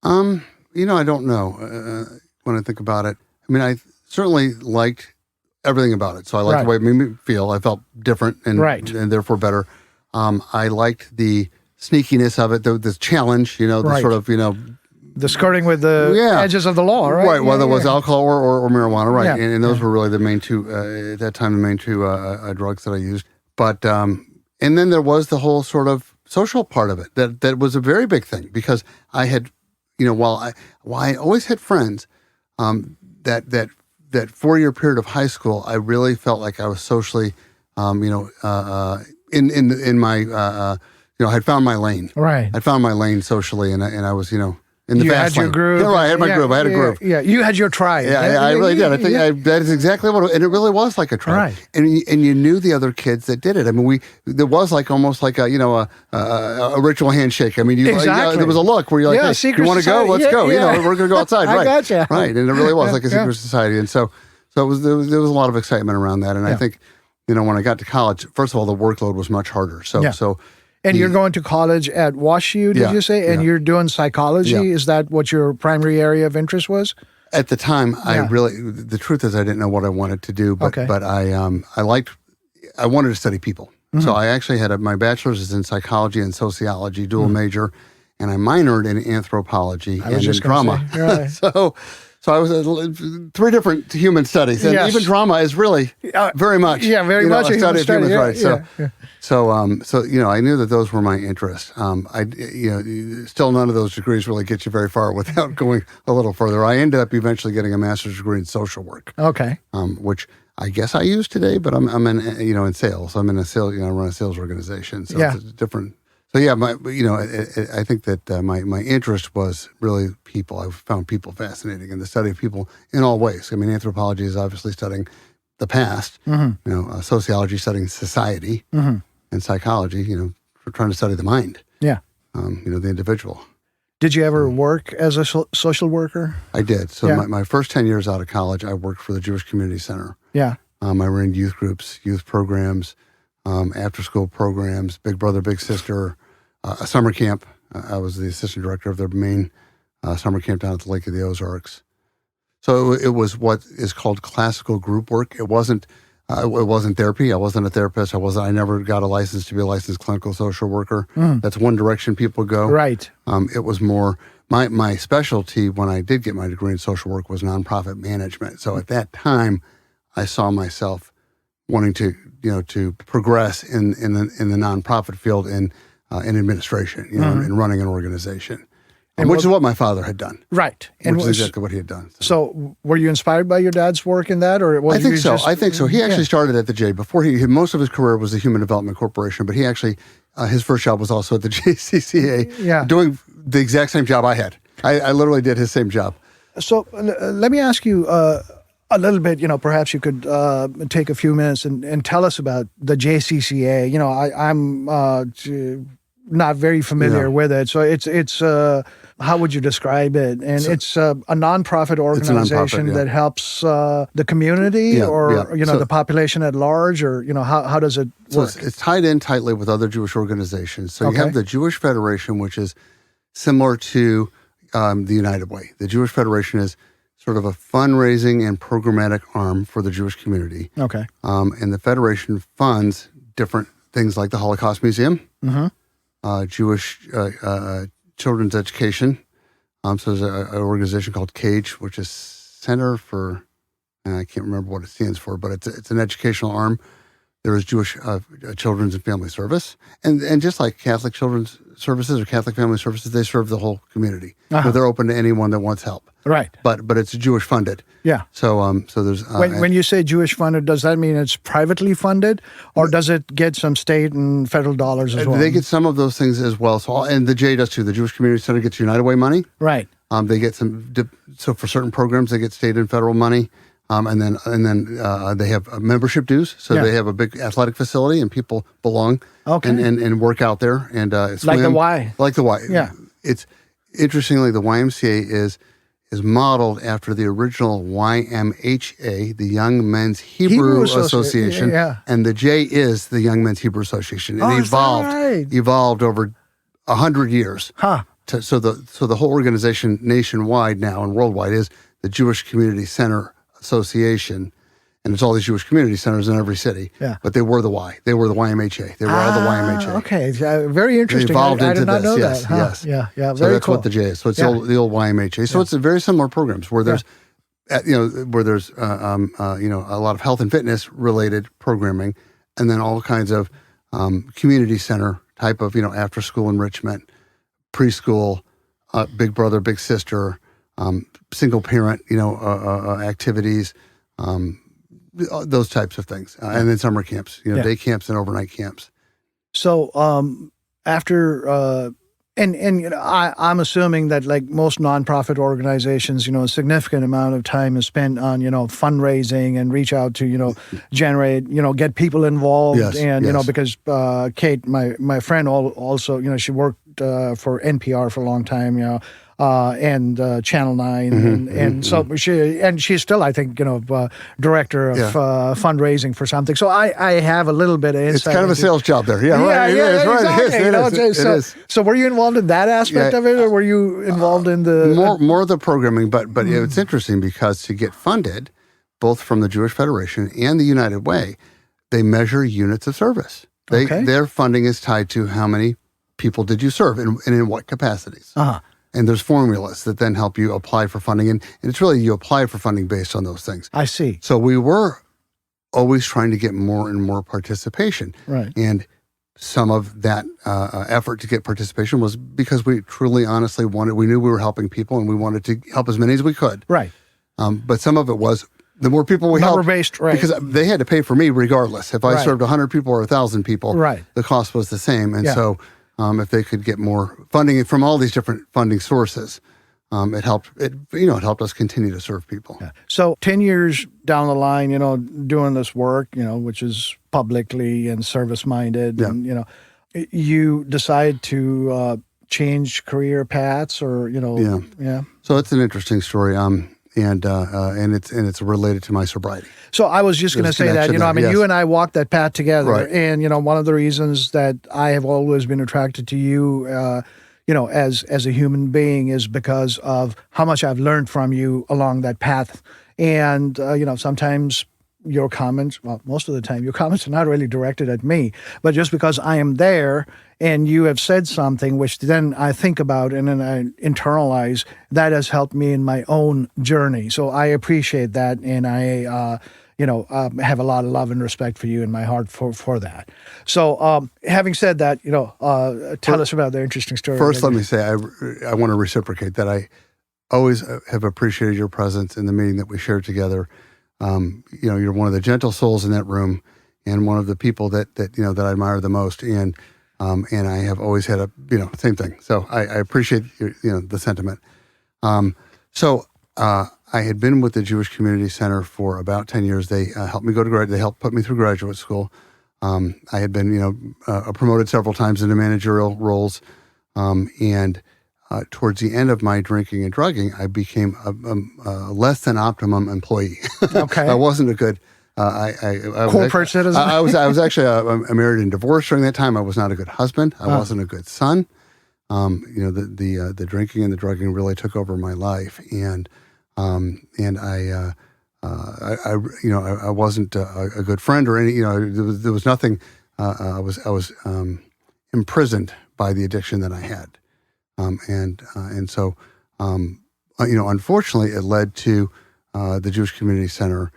I don't know when I think about it. I mean, I certainly liked everything about it. So I liked the way it made me feel. I felt different and therefore better. I liked the sneakiness of it, the challenge, the sort of, the skirting with the edges of the law, right? Right, whether it was alcohol or marijuana, right. Yeah. And those were really the main two, at that time, the main two drugs that I used. But, and then there was the whole sort of social part of it that was a very big thing because I had, while I always had friends, that 4-year period of high school, I really felt like I was socially, in my, I had found my lane. Right. I found my lane socially, and I was, in the you fast had lane. Your group. Yeah, right, I had my group. I had a group. Yeah, you had your tribe. Yeah, I really did. I think that is exactly what, and it really was like a tribe. Right. And you knew the other kids that did it. I mean, there was almost like a ritual handshake. I mean, there was a look where you're like, hey, you want to go? Let's go. We're going to go outside. I gotcha. Right. And it really was like a secret society. And so there was a lot of excitement around that. And I think, when I got to college, first of all, the workload was much harder. And you're going to college at WashU, did you say? And you're doing psychology? Yeah. Is that what your primary area of interest was? At the time, the truth is I didn't know what I wanted to do, but I wanted to study people. Mm-hmm. So I actually had my bachelor's is in psychology and sociology, dual major, and I minored in anthropology and in drama. Say, right. So I was 3 different human studies, and even drama is really very much, much a study of human rights. So I knew that those were my interests. Still none of those degrees really get you very far without going a little further. I ended up eventually getting a master's degree in social work. Okay. Which I guess I use today, but I'm in in sales. I'm in a sales, I run a sales organization, so it's a different So yeah, I think that my interest was really people. I found people fascinating, and the study of people in all ways. I mean, anthropology is obviously studying the past. Sociology studying society, and psychology, for trying to study the mind. Yeah. The individual. Did you ever work as a social worker? I did. So Yeah. my first 10 years out of college, I worked for the Jewish Community Center. Yeah. I ran youth groups, youth programs, after-school programs, Big Brother, Big Sister, a summer camp. I was the assistant director of their main summer camp down at the Lake of the Ozarks. So it was what is called classical group work. It wasn't therapy. I wasn't a therapist. I never got a license to be a licensed clinical social worker. That's one direction people go. Right. It was more, my specialty when I did get my degree in social work was nonprofit management. So at that time, I saw myself wanting to progress in the nonprofit field in administration, in running an organization. Which is what my father had done. Right. Which is exactly what he had done. So were you inspired by your dad's work in that? Or was I think so. He actually started at the J. Before most of his career was the Human Development Corporation, but he actually, his first job was also at the JCCA, doing the exact same job I had. I literally did his same job. So let me ask you a little bit, perhaps you could take a few minutes and tell us about the JCCA. I'm not very familiar with it. So it's how would you describe it? And it's a nonprofit organization that helps the community the population at large, or how does it work? So it's tied in tightly with other Jewish organizations. So you have the Jewish Federation, which is similar to the United Way. The Jewish Federation is sort of a fundraising and programmatic arm for the Jewish community. Okay. And the Federation funds different things like the Holocaust Museum, Jewish children's education. So there's an organization called CAGE, which is Center for, I can't remember what it stands for, but it's an educational arm. There is Jewish Children's and Family Service. And just like Catholic Children's Services or Catholic Family Services, they serve the whole community. So they're open to anyone that wants help. Right. But it's Jewish funded. Yeah. So there's... when you say Jewish funded, does that mean it's privately funded, or does it get some state and federal dollars as well? They get some of those things as well. So and the J does too. The Jewish Community Center gets United Way money. Right. They get so for certain programs, they get state and federal money. And then they have membership dues. So they have a big athletic facility, and people belong and work out there and swim. Like the Y. Like the Y. Yeah. It's interestingly, the YMCA is modeled after the original YMHA, the Young Men's Hebrew Association, and the J is the Young Men's Hebrew Association. It evolved over 100 years. Huh. So the whole organization nationwide now and worldwide is the Jewish Community Center Association, and it's all these Jewish community centers in every city. Yeah. But they were the Y. They were the YMHA. They were all the YMHA. Okay. Very interesting. They evolved into did not know yes, that. Huh? Yes. Yeah. So very that's cool. what the J is. So it's the old YMHA. So it's a very similar programs where there's, where there's a lot of health and fitness related programming, and then all kinds of community center type of after school enrichment, preschool, Big Brother, Big Sister, single parent activities, those types of things, and then summer camps, day camps and overnight camps. So after I'm assuming that, like most nonprofit organizations, a significant amount of time is spent on fundraising and reach out to generate get people involved. Because Kate, my friend, also she worked for NPR for a long time, and Channel 9, and so she's still, I think, director of fundraising for something. So I have a little bit of insight. It's kind of a sales job there. Yeah, right. Exactly. It is. So were you involved in that aspect of it, or were you involved in the more of the programming? But it's interesting because to get funded, both from the Jewish Federation and the United Way, they measure units of service. Their funding is tied to how many people did you serve and in what capacities. And there's formulas that then help you apply for funding. And it's really, you apply for funding based on those things. I see. So we were always trying to get more and more participation. Right. And some of that effort to get participation was because we truly, honestly we knew we were helping people, and we wanted to help as many as we could. Right. But some of it was, the more people we helped, number-based, right. Because they had to pay for me regardless. If I served 100 people or 1,000 people, the cost was the same. And so if they could get more funding from all these different funding sources. It helped. It helped us continue to serve people. Yeah. So 10 years down the line, doing this work, which is publicly and service minded, and you decide to change career paths, or Yeah. So it's an interesting story. And it's related to my sobriety. So I was just going to say that, yes. you and I walked that path together, Right. and one of the reasons that I have always been attracted to you, as a human being, is because of how much I've learned from you along that path. And sometimes your comments, well, most of the time, your comments are not really directed at me, but just because I am there and you have said something, which then I think about and then I internalize, that has helped me in my own journey. So I appreciate that, and I, have a lot of love and respect for you in my heart for that. So having said that, tell us about the interesting story. First, let me say I want to reciprocate that. I always have appreciated your presence in the meeting that we shared together. You're one of the gentle souls in that room, and one of the people that I admire the most. And I have always had same thing. So I appreciate the sentiment. I had been with the Jewish Community Center for about 10 years. They helped me they helped put me through graduate school. I had been promoted several times into managerial roles, and towards the end of my drinking and drugging, I became a less than optimum employee. Okay. I wasn't a good. Corporate citizen. I was actually married and divorced during that time. I was not a good husband. I wasn't a good son. The drinking and the drugging really took over my life, and I wasn't a good friend or any. There was nothing. I was imprisoned by the addiction that I had. So unfortunately, it led to the Jewish Community Center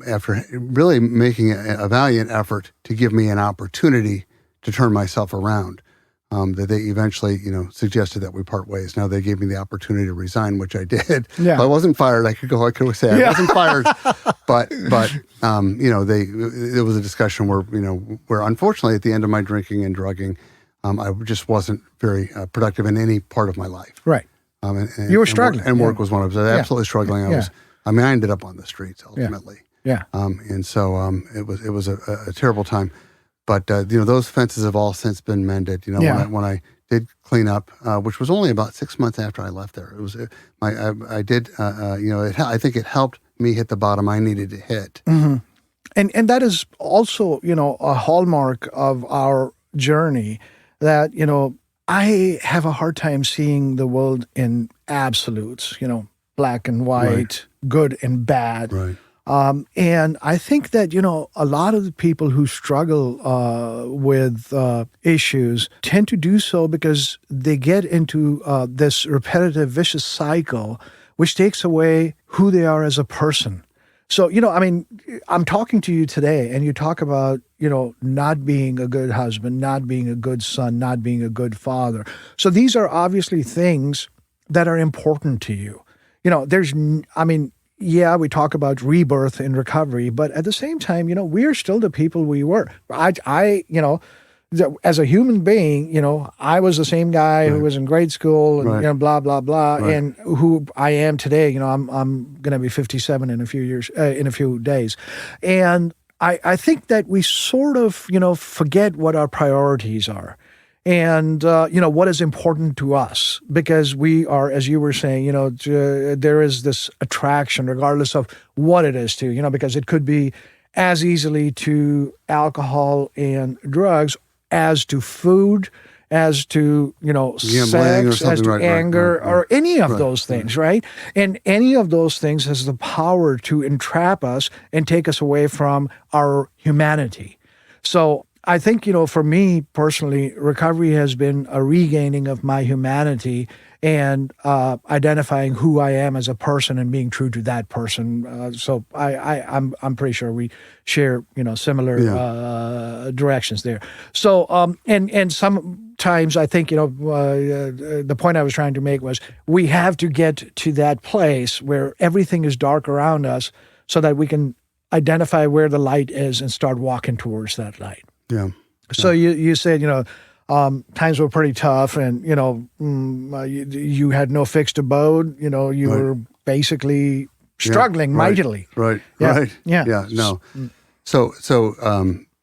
after really making a valiant effort to give me an opportunity to turn myself around. That they eventually, suggested that we part ways. Now they gave me the opportunity to resign, which I did. Yeah. If I wasn't fired, I could say I wasn't fired, but there was a discussion where unfortunately at the end of my drinking and drugging, I just wasn't very productive in any part of my life. Right. And you were struggling. And work was one of them. I was absolutely struggling. I ended up on the streets ultimately. Yeah. And so it was a terrible time. But those fences have all since been mended. When I did clean up, which was only about 6 months after I left there, it was I did. I think it helped me hit the bottom I needed to hit. Mm-hmm. And that is also a hallmark of our journey. That I have a hard time seeing the world in absolutes. Black and white, right. Good and bad. Right. And I think that, a lot of the people who struggle with issues tend to do so because they get into this repetitive, vicious cycle, which takes away who they are as a person. So, I'm talking to you today and you talk about, not being a good husband, not being a good son, not being a good father. So these are obviously things that are important to you. Yeah, we talk about rebirth and recovery, but at the same time, we're still the people we were. As a human being, I was the same guy right. who was in grade school and, right. Blah, blah, blah, right. and who I am today. I'm going to be 57 in a few days. And I think that we sort of, forget what our priorities are. And, what is important to us, because we are, as you were saying, there is this attraction regardless of what it is to, because it could be as easily to alcohol and drugs as to food, as to, sex, as to anger, or any of those things, right? And any of those things has the power to entrap us and take us away from our humanity. So I think, for me personally, recovery has been a regaining of my humanity and identifying who I am as a person and being true to that person. So I'm pretty sure we share, similar directions there. So and sometimes I think, the point I was trying to make was we have to get to that place where everything is dark around us so that we can identify where the light is and start walking towards that light. Yeah. So you said, times were pretty tough, and you had no fixed abode. You were basically struggling mightily. Right. Yeah. Right. Yeah. Yeah. No. So,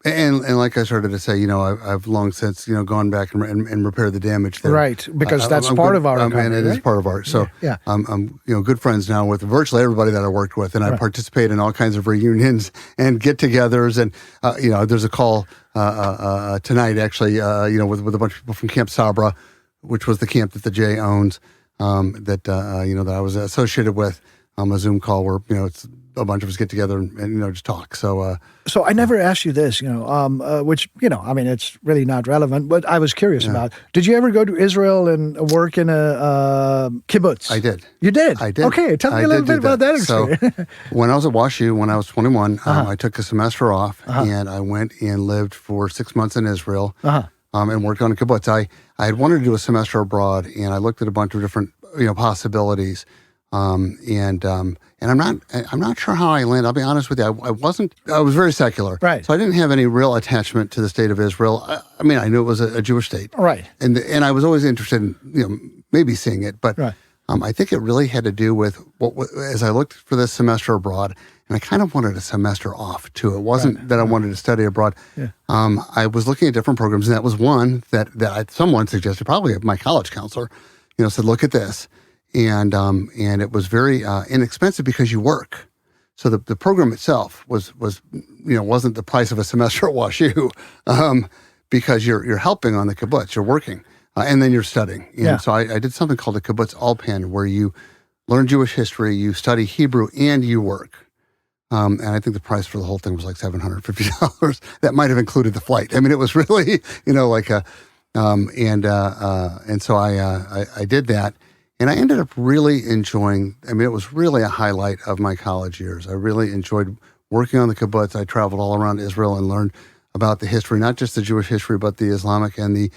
and like I started to say, I've long since, gone back and repaired the damage there. Right, because that's part of our recovery, and it is part of our. So, yeah. I'm good friends now with virtually everybody that I worked with, and I participate in all kinds of reunions and get-togethers, and there's a call tonight actually, with a bunch of people from Camp Sabra, which was the camp that the J owns, that I was associated with. A Zoom call where it's a bunch of us get together and just talk. So I never asked you this, which it's really not relevant, but I was curious about. Did you ever go to Israel and work in a kibbutz? I did. You did? I did. Okay, tell me a little bit about that experience. So when I was at WashU, when I was 21, I took a semester off and I went and lived for 6 months in Israel and worked on a kibbutz. I had wanted to do a semester abroad, and I looked at a bunch of different possibilities. And I'm not sure how I landed. I'll be honest with you. I was very secular. Right. So I didn't have any real attachment to the state of Israel. I knew it was a Jewish state. Right. And I was always interested in, maybe seeing it. But I think it really had to do with as I looked for this semester abroad, and I kind of wanted a semester off too. It wasn't that I wanted to study abroad. Yeah. I was looking at different programs, and that was one that someone suggested, probably my college counselor, said, look at this. And it was very inexpensive because you work. So the program itself wasn't the price of a semester at WashU, because you're helping on the kibbutz, you're working, and then you're studying. And so I did something called the kibbutz Alpan, where you learn Jewish history, you study Hebrew, and you work. And I think the price for the whole thing was like $750. That might have included the flight. It was really like a and so I did that. And I ended up really enjoying, it was really a highlight of my college years. I really enjoyed working on the kibbutz. I traveled all around Israel and learned about the history, not just the Jewish history, but the Islamic and the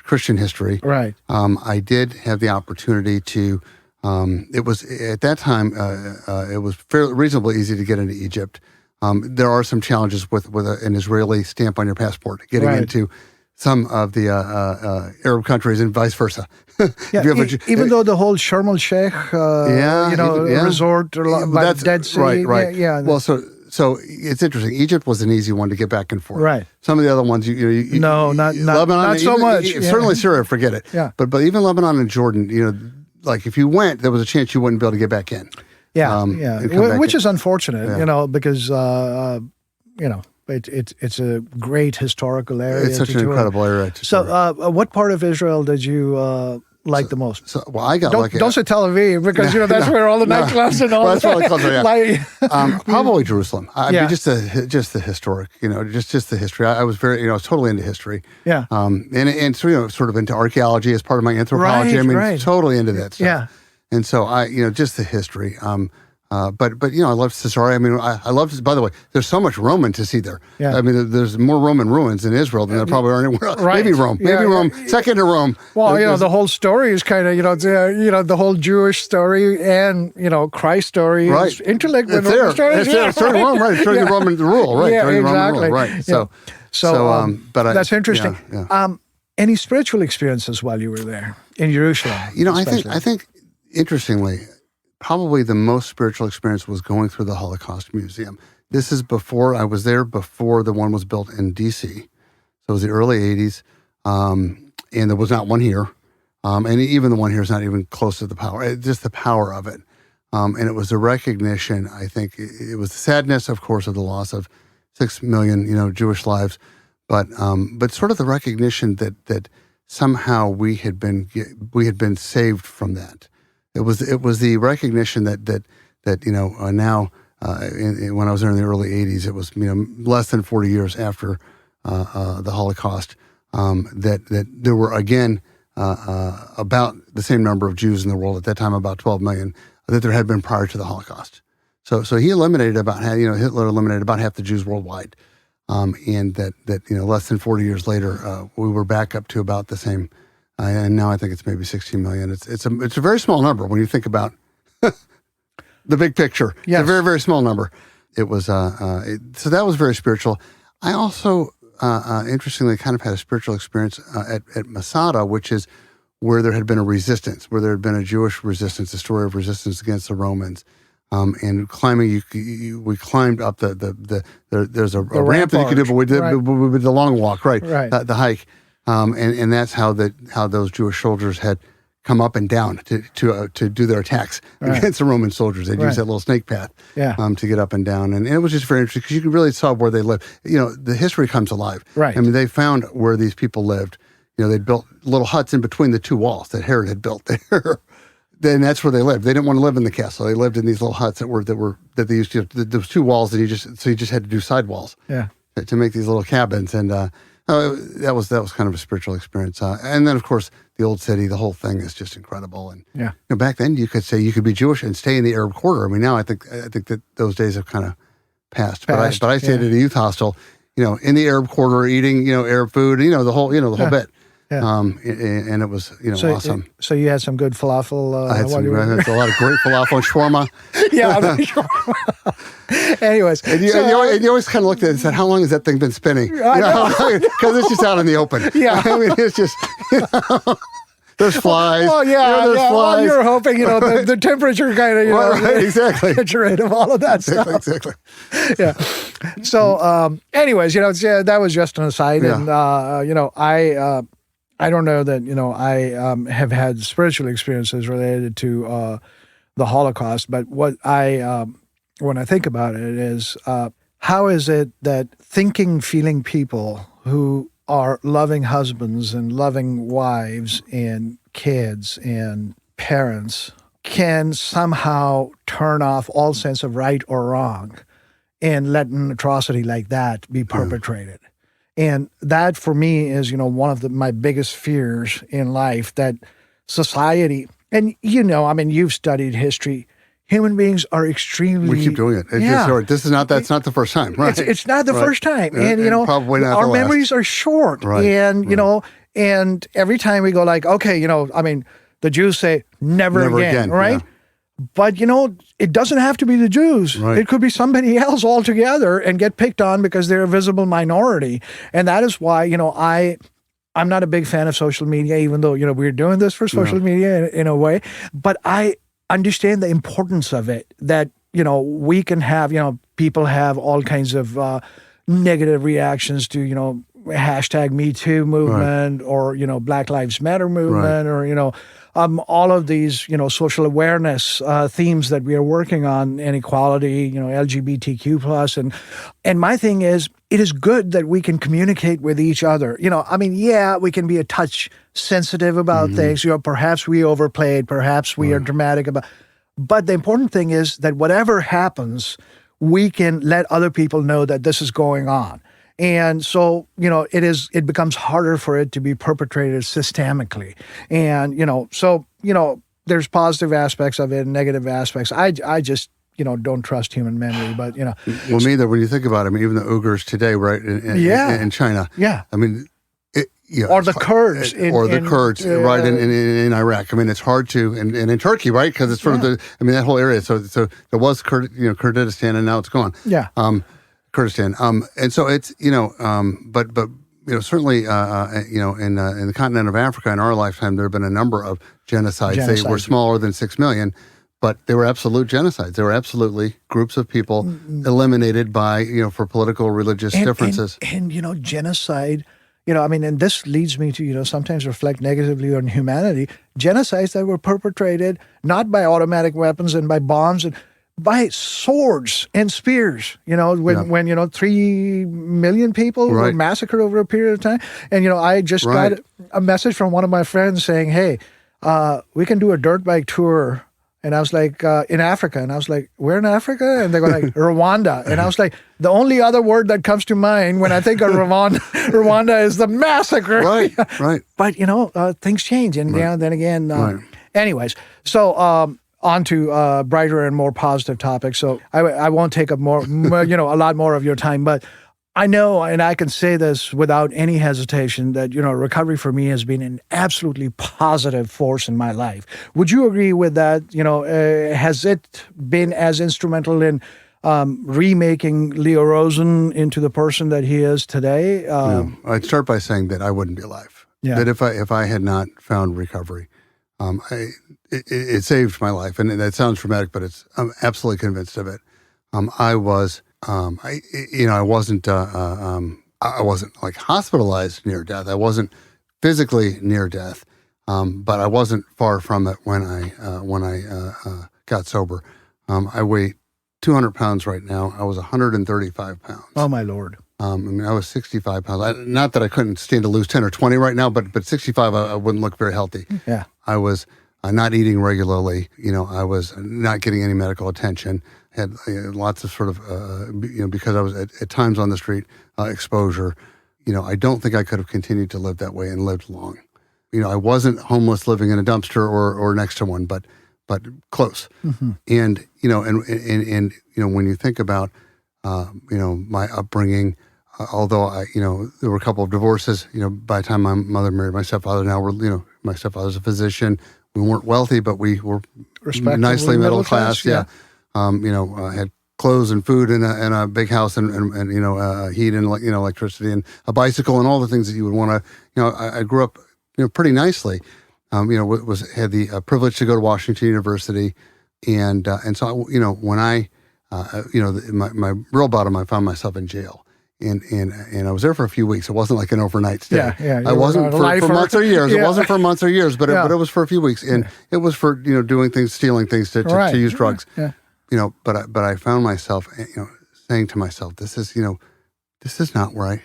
Christian history. Right. I did have the opportunity to, it was, at that time, it was fairly reasonably easy to get into Egypt. There are some challenges with an Israeli stamp on your passport, getting into some of the Arab countries and vice versa. Even though the whole Sharm el Sheikh, resort by the Dead Sea. Right. Yeah. Well, so it's interesting. Egypt was an easy one to get back and forth. Right. Some of the other ones, Lebanon, not so much. Certainly Syria, forget it. Yeah. But even Lebanon and Jordan, like if you went, there was a chance you wouldn't be able to get back in. Yeah. Which is unfortunate, because it's a great historical area. It's such an incredible area. So, what part of Israel did you like the most? I got lucky. Don't say Tel Aviv, because that's where all the nightclubs and all. Well, that's really close. Probably Jerusalem. Just the historic, just the history. I was very, I was totally into history. Yeah. And so, sort of into archaeology as part of my anthropology. Totally into that stuff. Yeah. And so just the history. But I love Caesarea. I love. By the way, there's so much Roman to see there. Yeah. There's more Roman ruins in Israel than there probably are anywhere else. Right. Maybe Rome. Second to Rome. Well, the whole story is kind of the whole Jewish story and Christ story is interlinked with Roman stories. It's during Rome, right? It's during the Roman rule, right? Yeah, during exactly. Roman rule, right? But that's interesting. Any spiritual experiences while you were there in Jerusalem? I think interestingly, probably the most spiritual experience was going through the Holocaust Museum. This is before I was there, before the one was built in D.C. So it was the early 80s, and there was not one here. And even the one here is not even close to the power, just the power of it. And it was a recognition, I think, it was the sadness, of course, of the loss of 6 million, Jewish lives, but sort of the recognition that somehow we had been saved from that. It was the recognition that now when I was there in the early 80s, it was less than 40 years after the Holocaust, that there were again about the same number of Jews in the world at that time, about 12 million, that there had been prior to the Holocaust. So he eliminated Hitler eliminated about half the Jews worldwide, and that less than 40 years later we were back up to about the same. And now I think it's maybe 16 million. It's a very small number when you think about the big picture. Yes. It's a very, very small number. It was so that was very spiritual. I also interestingly, kind of had a spiritual experience at Masada, which is where there had been a resistance, where there had been a Jewish resistance, a story of resistance against the Romans. And climbing, we climbed up there's a ramp that you could do, but we did the long walk, right? The hike, and that's how those Jewish soldiers had come up and down to do their attacks against the Roman soldiers. They'd use that little snake path to get up and down. And it was just very interesting because you really saw where they lived. The history comes alive. Right. I mean, they found where these people lived. They'd built little huts in between the two walls that Herod had built there. Then that's where they lived. They didn't want to live in the castle. They lived in these little huts that they used to. There was two walls, and you just had to do side walls. To make these little cabins, and that was kind of a spiritual experience. And then, of course, the old city, the whole thing is just incredible. And back then, you could say you could be Jewish and stay in the Arab Quarter. I mean, now I think that those days have kind of passed. But I stayed at a youth hostel, in the Arab Quarter, eating Arab food, the whole bit. And it was awesome. So you had some good falafel. I had a lot of great falafel and shawarma. Anyways, and you always kind of looked at it and said, "How long has that thing been spinning?" Because it's just out in the open. I mean, it's just. There's flies. Oh, there's flies. Well, you're hoping, the temperature kind of, exactly. Saturate of all of that stuff. Exactly. Yeah. So, anyways, that was just an aside. Yeah. And, I don't know that, I have had spiritual experiences related to the Holocaust, but what when I think about it is, how is it that thinking, feeling people who are loving husbands and loving wives and kids and parents can somehow turn off all sense of right or wrong and let an atrocity like that be perpetrated? And that, for me, is, one of my biggest fears in life, that society, and you've studied history, human beings are extremely... We keep doing it. That's not the first time, right? It's not the first time. And, probably not our the last. memories are short. Right. And, and every time we go like, okay, the Jews say, never again, right? Yeah. But, it doesn't have to be the Jews. Right. It could be somebody else altogether and get picked on because they're a visible minority. And that is why, I'm not a big fan of social media, even though, we're doing this for social media in a way. But I understand the importance of it, that, we can have, people have all kinds of negative reactions to, hashtag Me Too movement, or, Black Lives Matter movement, or, all of these, social awareness themes that we are working on, inequality, LGBTQ plus. And my thing is, it is good that we can communicate with each other. We can be a touch sensitive about things. Perhaps we overplayed, perhaps we are dramatic about. But the important thing is that whatever happens, we can let other people know that this is going on. And so, it becomes harder for it to be perpetrated systemically. And, there's positive aspects of it and negative aspects. I just, don't trust human memory, but, Well, neither. When you think about it, even the Uyghurs today, right, in China. Yeah. I mean, or the Kurds. Right, in Iraq. I mean, it's hard to, and in Turkey, right, because it's sort of that whole area. So there was Kurdistan, and now it's gone. Yeah. Kurdistan. And so it's, but certainly, in the continent of Africa in our lifetime, there have been a number of genocides. They were smaller than 6 million, but they were absolute genocides. They were absolutely groups of people eliminated by, for political, religious differences. And genocide, and this leads me to, sometimes reflect negatively on humanity. Genocides that were perpetrated not by automatic weapons and by bombs and by swords and spears, when 3 million people were massacred over a period of time. And, I just got a message from one of my friends saying, hey, we can do a dirt bike tour. And I was like, in Africa. And I was like, where in Africa? And they go like, Rwanda. And I was like, the only other word that comes to mind when I think of Rwanda is the massacre. Right. But, things change. And then again, anyways, so... on to brighter and more positive topics. So I won't take up more, a lot more of your time, but I know, and I can say this without any hesitation, that, recovery for me has been an absolutely positive force in my life. Would you agree with that? Has it been as instrumental in remaking Leo Rosen into the person that he is today. I'd start by saying that I wouldn't be alive. Yeah. That if I had not found recovery, it saved my life. And that sounds dramatic, but I'm absolutely convinced of it. I wasn't like hospitalized near death. I wasn't physically near death, but I wasn't far from it when I got sober. I weigh 200 pounds right now. I was 135 pounds. Oh my Lord! I was 65 pounds. Not that I couldn't stand to lose 10 or 20 right now, but 65, I wouldn't look very healthy. Yeah, I was not eating regularly. I was not getting any medical attention. Had lots of sort of, because I was at times on the street, exposure. I don't think I could have continued to live that way and lived long. I wasn't homeless living in a dumpster or next to one, but close. Mm-hmm. And, when you think about, my upbringing, although there were a couple of divorces, by the time my mother married my stepfather, my stepfather's a physician. We weren't wealthy, but we were nicely middle class. Yeah. Had clothes and food and a big house and heat and electricity and a bicycle and all the things that you would want to. I grew up pretty nicely. Had the privilege to go to Washington University, and so when I my real bottom, I found myself in jail. And I was there for a few weeks. It wasn't like an overnight stay. Yeah. I wasn't for months or years. Yeah. It wasn't for months or years, but it was for a few weeks. And it was for doing things, stealing things to use drugs. Yeah. But I found myself saying to myself, this is not where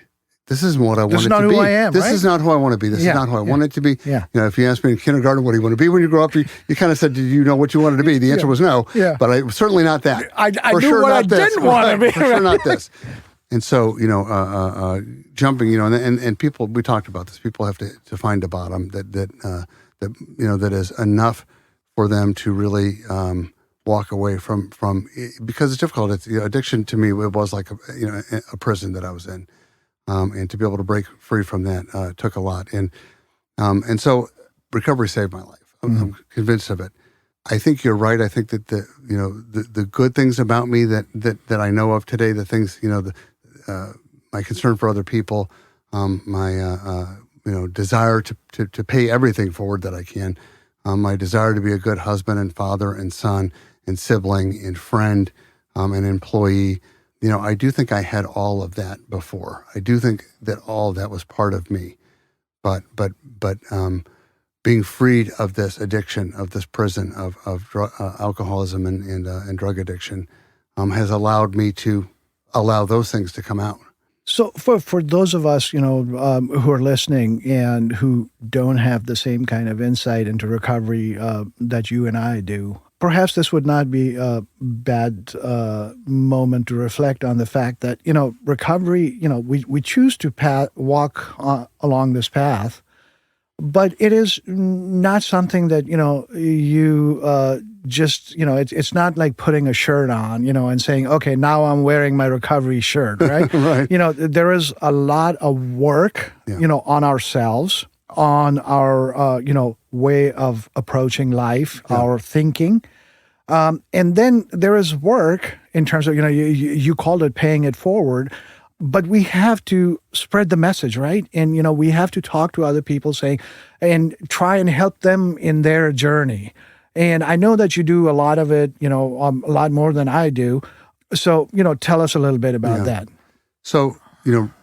this isn't what I wanted to be. This is not who I am. This is not who I want to be. This is not who I wanted to be. Yeah. If you asked me in kindergarten, what do you want to be when you grow up? You kind of said, did you know what you wanted to be? The answer was no. Yeah. But I was certainly not that. I knew what I didn't want to be. For sure not this. And so, jumping, and people, we talked about this. People have to find a bottom that is enough for them to really walk away from because it's difficult. It's addiction to me. It was like a prison that I was in, and to be able to break free from that took a lot. And so recovery saved my life. I'm convinced of it. I think you're right. I think that the good things about me that I know of today, the things my concern for other people, my desire to pay everything forward that I can, my desire to be a good husband and father and son and sibling and friend and employee. I do think I had all of that before. I do think that all of that was part of me, but being freed of this addiction, of this prison of alcoholism and drug addiction, has allowed me to allow those things to come out. So for those of us, who are listening and who don't have the same kind of insight into recovery that you and I do, perhaps this would not be a bad moment to reflect on the fact that, recovery, we choose to walk along this path, but it is not something that, you just, it's not like putting a shirt on, and saying, okay, now I'm wearing my recovery shirt, right? Right. There is a lot of work, on ourselves, on our, way of approaching life, our thinking. And then there is work in terms of, you called it paying it forward, but we have to spread the message, right? And, we have to talk to other people and try and help them in their journey. And I know that you do a lot of it, a lot more than I do. So, tell us a little bit about that. So,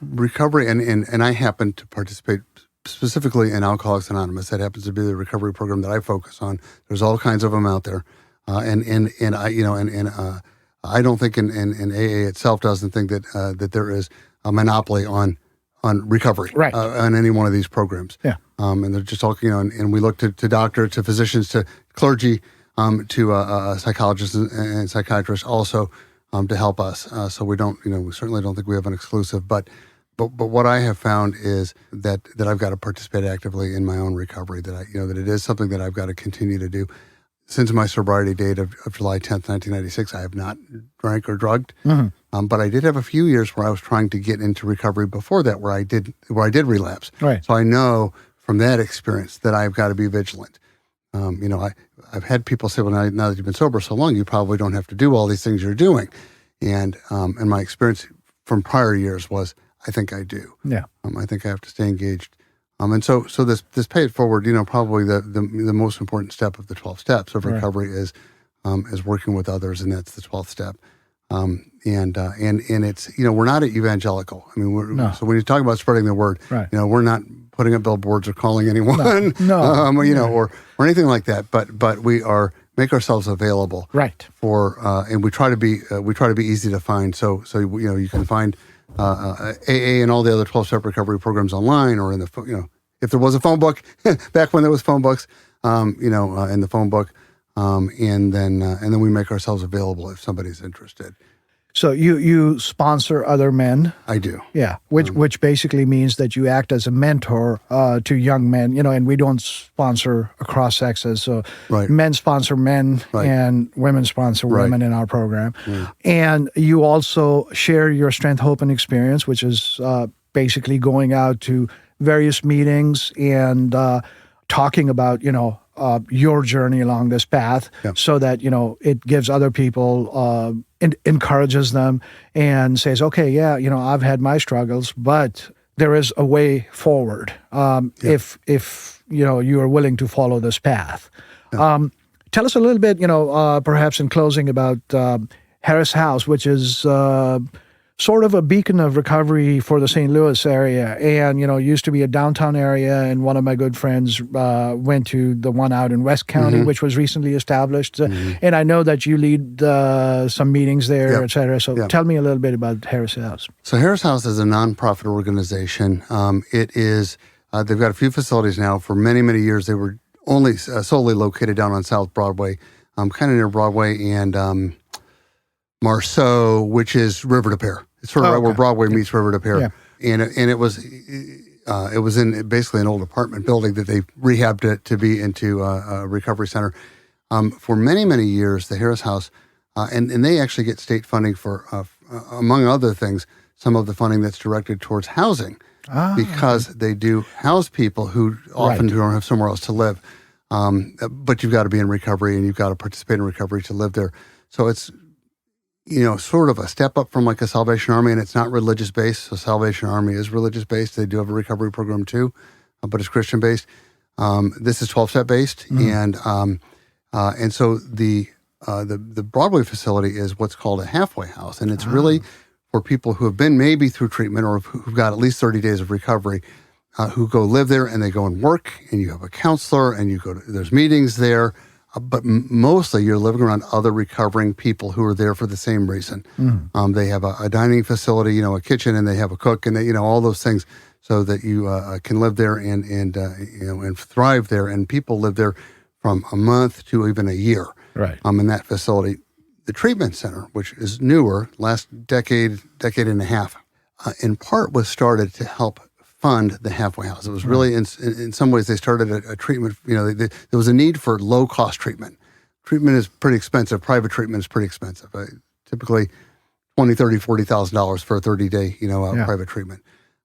recovery, and I happen to participate specifically in Alcoholics Anonymous. That happens to be the recovery program that I focus on. There's all kinds of them out there. And I don't think in AA itself doesn't think that there is a monopoly on recovery, right, on any one of these programs. Yeah. And they're just all, and we look to doctors, to physicians, to clergy, to psychologists and psychiatrists also to help us. So we don't, we certainly don't think we have an exclusive, but what I have found is that I've got to participate actively in my own recovery, that that it is something that I've got to continue to do. Since my sobriety date of July 10th, 1996, I have not drank or drugged. Mm-hmm. But I did have a few years where I was trying to get into recovery before that, where I did relapse. Right. So I know from that experience that I've got to be vigilant. I've had people say, well, now that you've been sober so long, you probably don't have to do all these things you're doing. And my experience from prior years was, I think I do. Yeah. I think I have to stay engaged. And so this pay it forward, probably the most important step of the 12 steps of recovery is working with others, and that's the 12th step. And it's, we're not evangelical. I mean, so when you talk about spreading the word, we're not putting up billboards or calling anyone, or anything like that. But we make ourselves available, for, and we try to be easy to find. So you can find AA and all the other 12-step recovery programs online, or in the if there was a phone book back when there was phone books, in the phone book, and then we make ourselves available if somebody's interested. So you sponsor other men? I do. Yeah, which basically means that you act as a mentor to young men, and we don't sponsor across sexes. So men sponsor men and women sponsor women in our program. And you also share your strength, hope, and experience, which is basically going out to various meetings and talking about, your journey along this path, so that, it gives other people, encourages them and says, okay, I've had my struggles, but there is a way forward if you are willing to follow this path. Tell us a little bit, perhaps in closing, about Harris House, which is sort of a beacon of recovery for the St. Louis area, and used to be a downtown area. And one of my good friends went to the one out in West County, which was recently established. And I know that you lead some meetings there, et cetera. So tell me a little bit about Harris House. So Harris House is a nonprofit organization. It is they've got a few facilities now. For many, many years, they were only solely located down on South Broadway, kind of near Broadway and Marceau, which is River de Pere. It's sort of right where Broadway meets River de Pere. And it was in basically an old apartment building that they rehabbed it to be into a recovery center. For many, many years, the Harris House, and they actually get state funding for, among other things, some of the funding that's directed towards housing, because they do house people who often don't have somewhere else to live. But you've got to be in recovery and you've got to participate in recovery to live there. So it's sort of a step up from like a Salvation Army, and it's not religious based. So Salvation Army is religious based. They do have a recovery program too, but it's Christian based. This is 12-step based, and so the Broadway facility is what's called a halfway house, and it's really for people who have been maybe through treatment or who've got at least 30 days of recovery, who go live there, and they go and work, and you have a counselor, and there's meetings there. But mostly you're living around other recovering people who are there for the same reason. They have a dining facility, a kitchen, and they have a cook, and all those things, so that you can live there and thrive there. And people live there from a month to even a year. In that facility. The treatment center, which is newer, last decade and a half, in part was started to help fund the halfway house. It was really, in some ways, they started a treatment. There was a need for low-cost treatment. Treatment is pretty expensive. Private treatment is pretty expensive. Typically $20,000, $30,000, $40,000 for a 30-day, private treatment.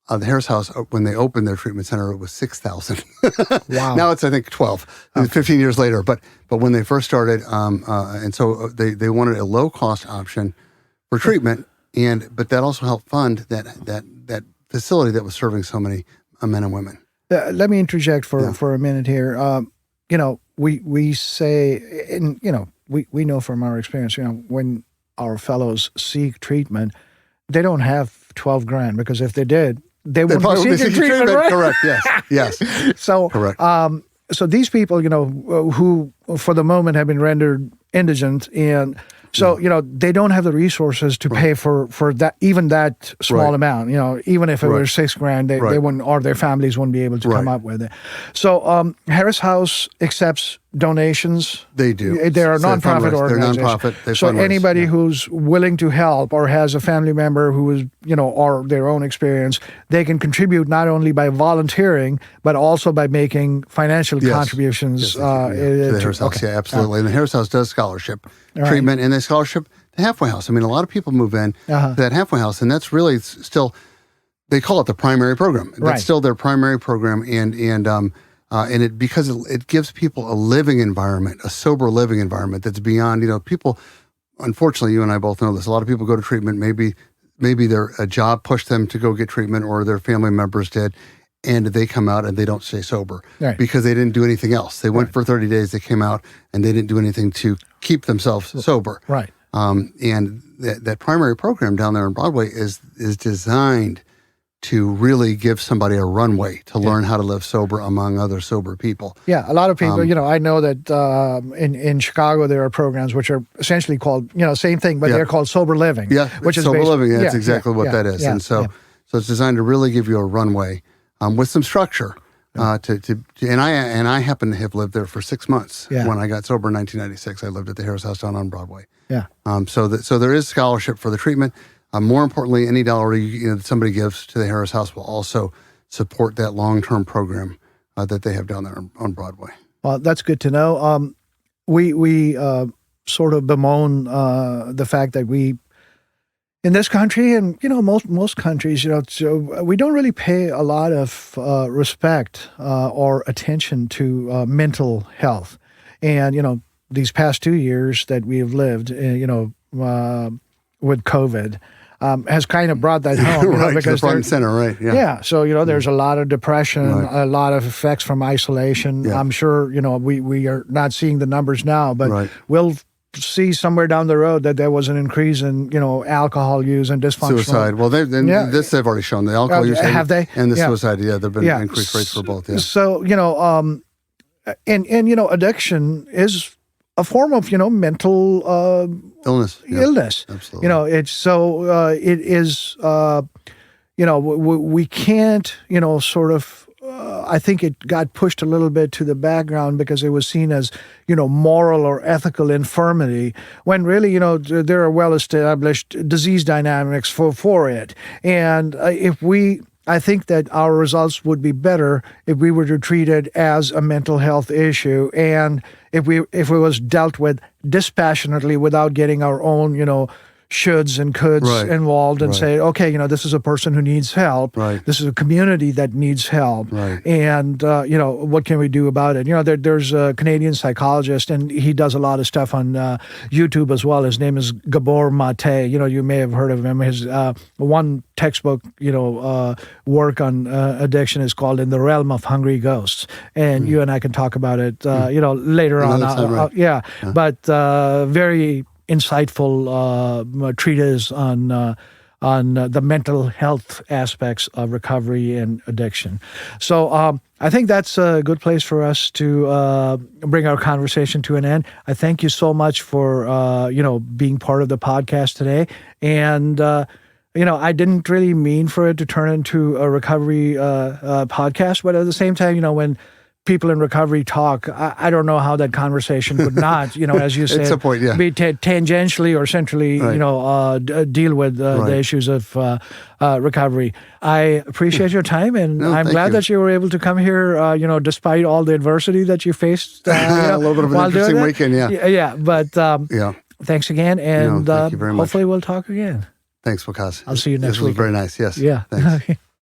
The Harris House, when they opened their treatment center, it was $6,000. Wow. Now it's, I think, 12, 15 years later. But when they first started, and so they wanted a low-cost option for treatment, but that also helped fund that facility that was serving so many men and women. Let me interject for a minute here. We say, and we know from our experience, when our fellows seek treatment, they don't have 12 grand, because if they did, they wouldn't be seeking treatment, right? Correct. Yes. So, correct. So these people, who for the moment have been rendered indigent, and so, they don't have the resources to pay for that, even that small amount, even if it were $6 grand, they wouldn't, or their families wouldn't be able to come up with it. So Harris House accepts donations. They do. They're a nonprofit organization. They're nonprofit. So anybody who's willing to help or has a family member who is, or their own experience, they can contribute not only by volunteering, but also by making financial contributions. To the Harris House, absolutely. And the Harris House does scholarship treatment, and they scholarship the halfway house. I mean, a lot of people move in to that halfway house, and that's really still, they call it the primary program. That's still their primary program, and it, because it gives people a living environment, a sober living environment that's beyond, people unfortunately, you and I both know this. A lot of people go to treatment. Maybe a job pushed them to go get treatment, or their family members did, and they come out and they don't stay sober because they didn't do anything else. They went for 30 days, they came out, and they didn't do anything to keep themselves sober. Right. And that primary program down there on Broadway is designed to really give somebody a runway to learn how to live sober among other sober people. Yeah, a lot of people, I know that in Chicago there are programs which are essentially called, same thing, but they're called sober living. Yeah, which is sober living. That's exactly what that is. And so it's designed to really give you a runway with some structure. And I happen to have lived there for 6 months. When I got sober in 1996, I lived at the Harris House down on Broadway. Yeah. So there is scholarship for the treatment. More importantly, any dollar that somebody gives to the Harris House will also support that long-term program that they have down there on Broadway. Well, that's good to know. We sort of bemoan the fact that we, in this country and most countries, so we don't really pay a lot of respect or attention to mental health. And these past 2 years that we have lived, with COVID, has kind of brought that home, right, because front and center, right? Yeah. So there's a lot of depression, a lot of effects from isolation. Yeah. I'm sure we are not seeing the numbers now, but we'll see somewhere down the road that there was an increase in alcohol use and dysfunctional suicide. Well, they've already shown the alcohol use have they and the suicide. Yeah, there've been increased rates for both. Yeah. So and addiction is a form of mental illness. Absolutely. It's so it is. We can't sort of. I think it got pushed a little bit to the background because it was seen as moral or ethical infirmity, when really there are well established disease dynamics for it. And I think that our results would be better if we were to treat it as a mental health issue, and if it was dealt with dispassionately without getting our own shoulds and coulds involved and say, okay, this is a person who needs help. Right. This is a community that needs help. Right. And, what can we do about it? There's a Canadian psychologist, and he does a lot of stuff on YouTube as well. His name is Gabor Mate. You may have heard of him. His one textbook, work on addiction is called In the Realm of Hungry Ghosts. And you and I can talk about it, later on. But very insightful treatise on the mental health aspects of recovery and addiction. So I think that's a good place for us to bring our conversation to an end. I thank you so much for being part of the podcast today. And I didn't really mean for it to turn into a recovery podcast, but at the same time, when people in recovery talk, I don't know how that conversation would not, as you said, be tangentially or centrally, deal with the issues of recovery. I appreciate your time, and I'm glad that you were able to come here, despite all the adversity that you faced. A little bit of an interesting weekend, Yeah, but thanks again, and thank you very much. Hopefully we'll talk again. Thanks, Wakas. I'll see you next week. This was very nice, yes. Yeah. Thanks.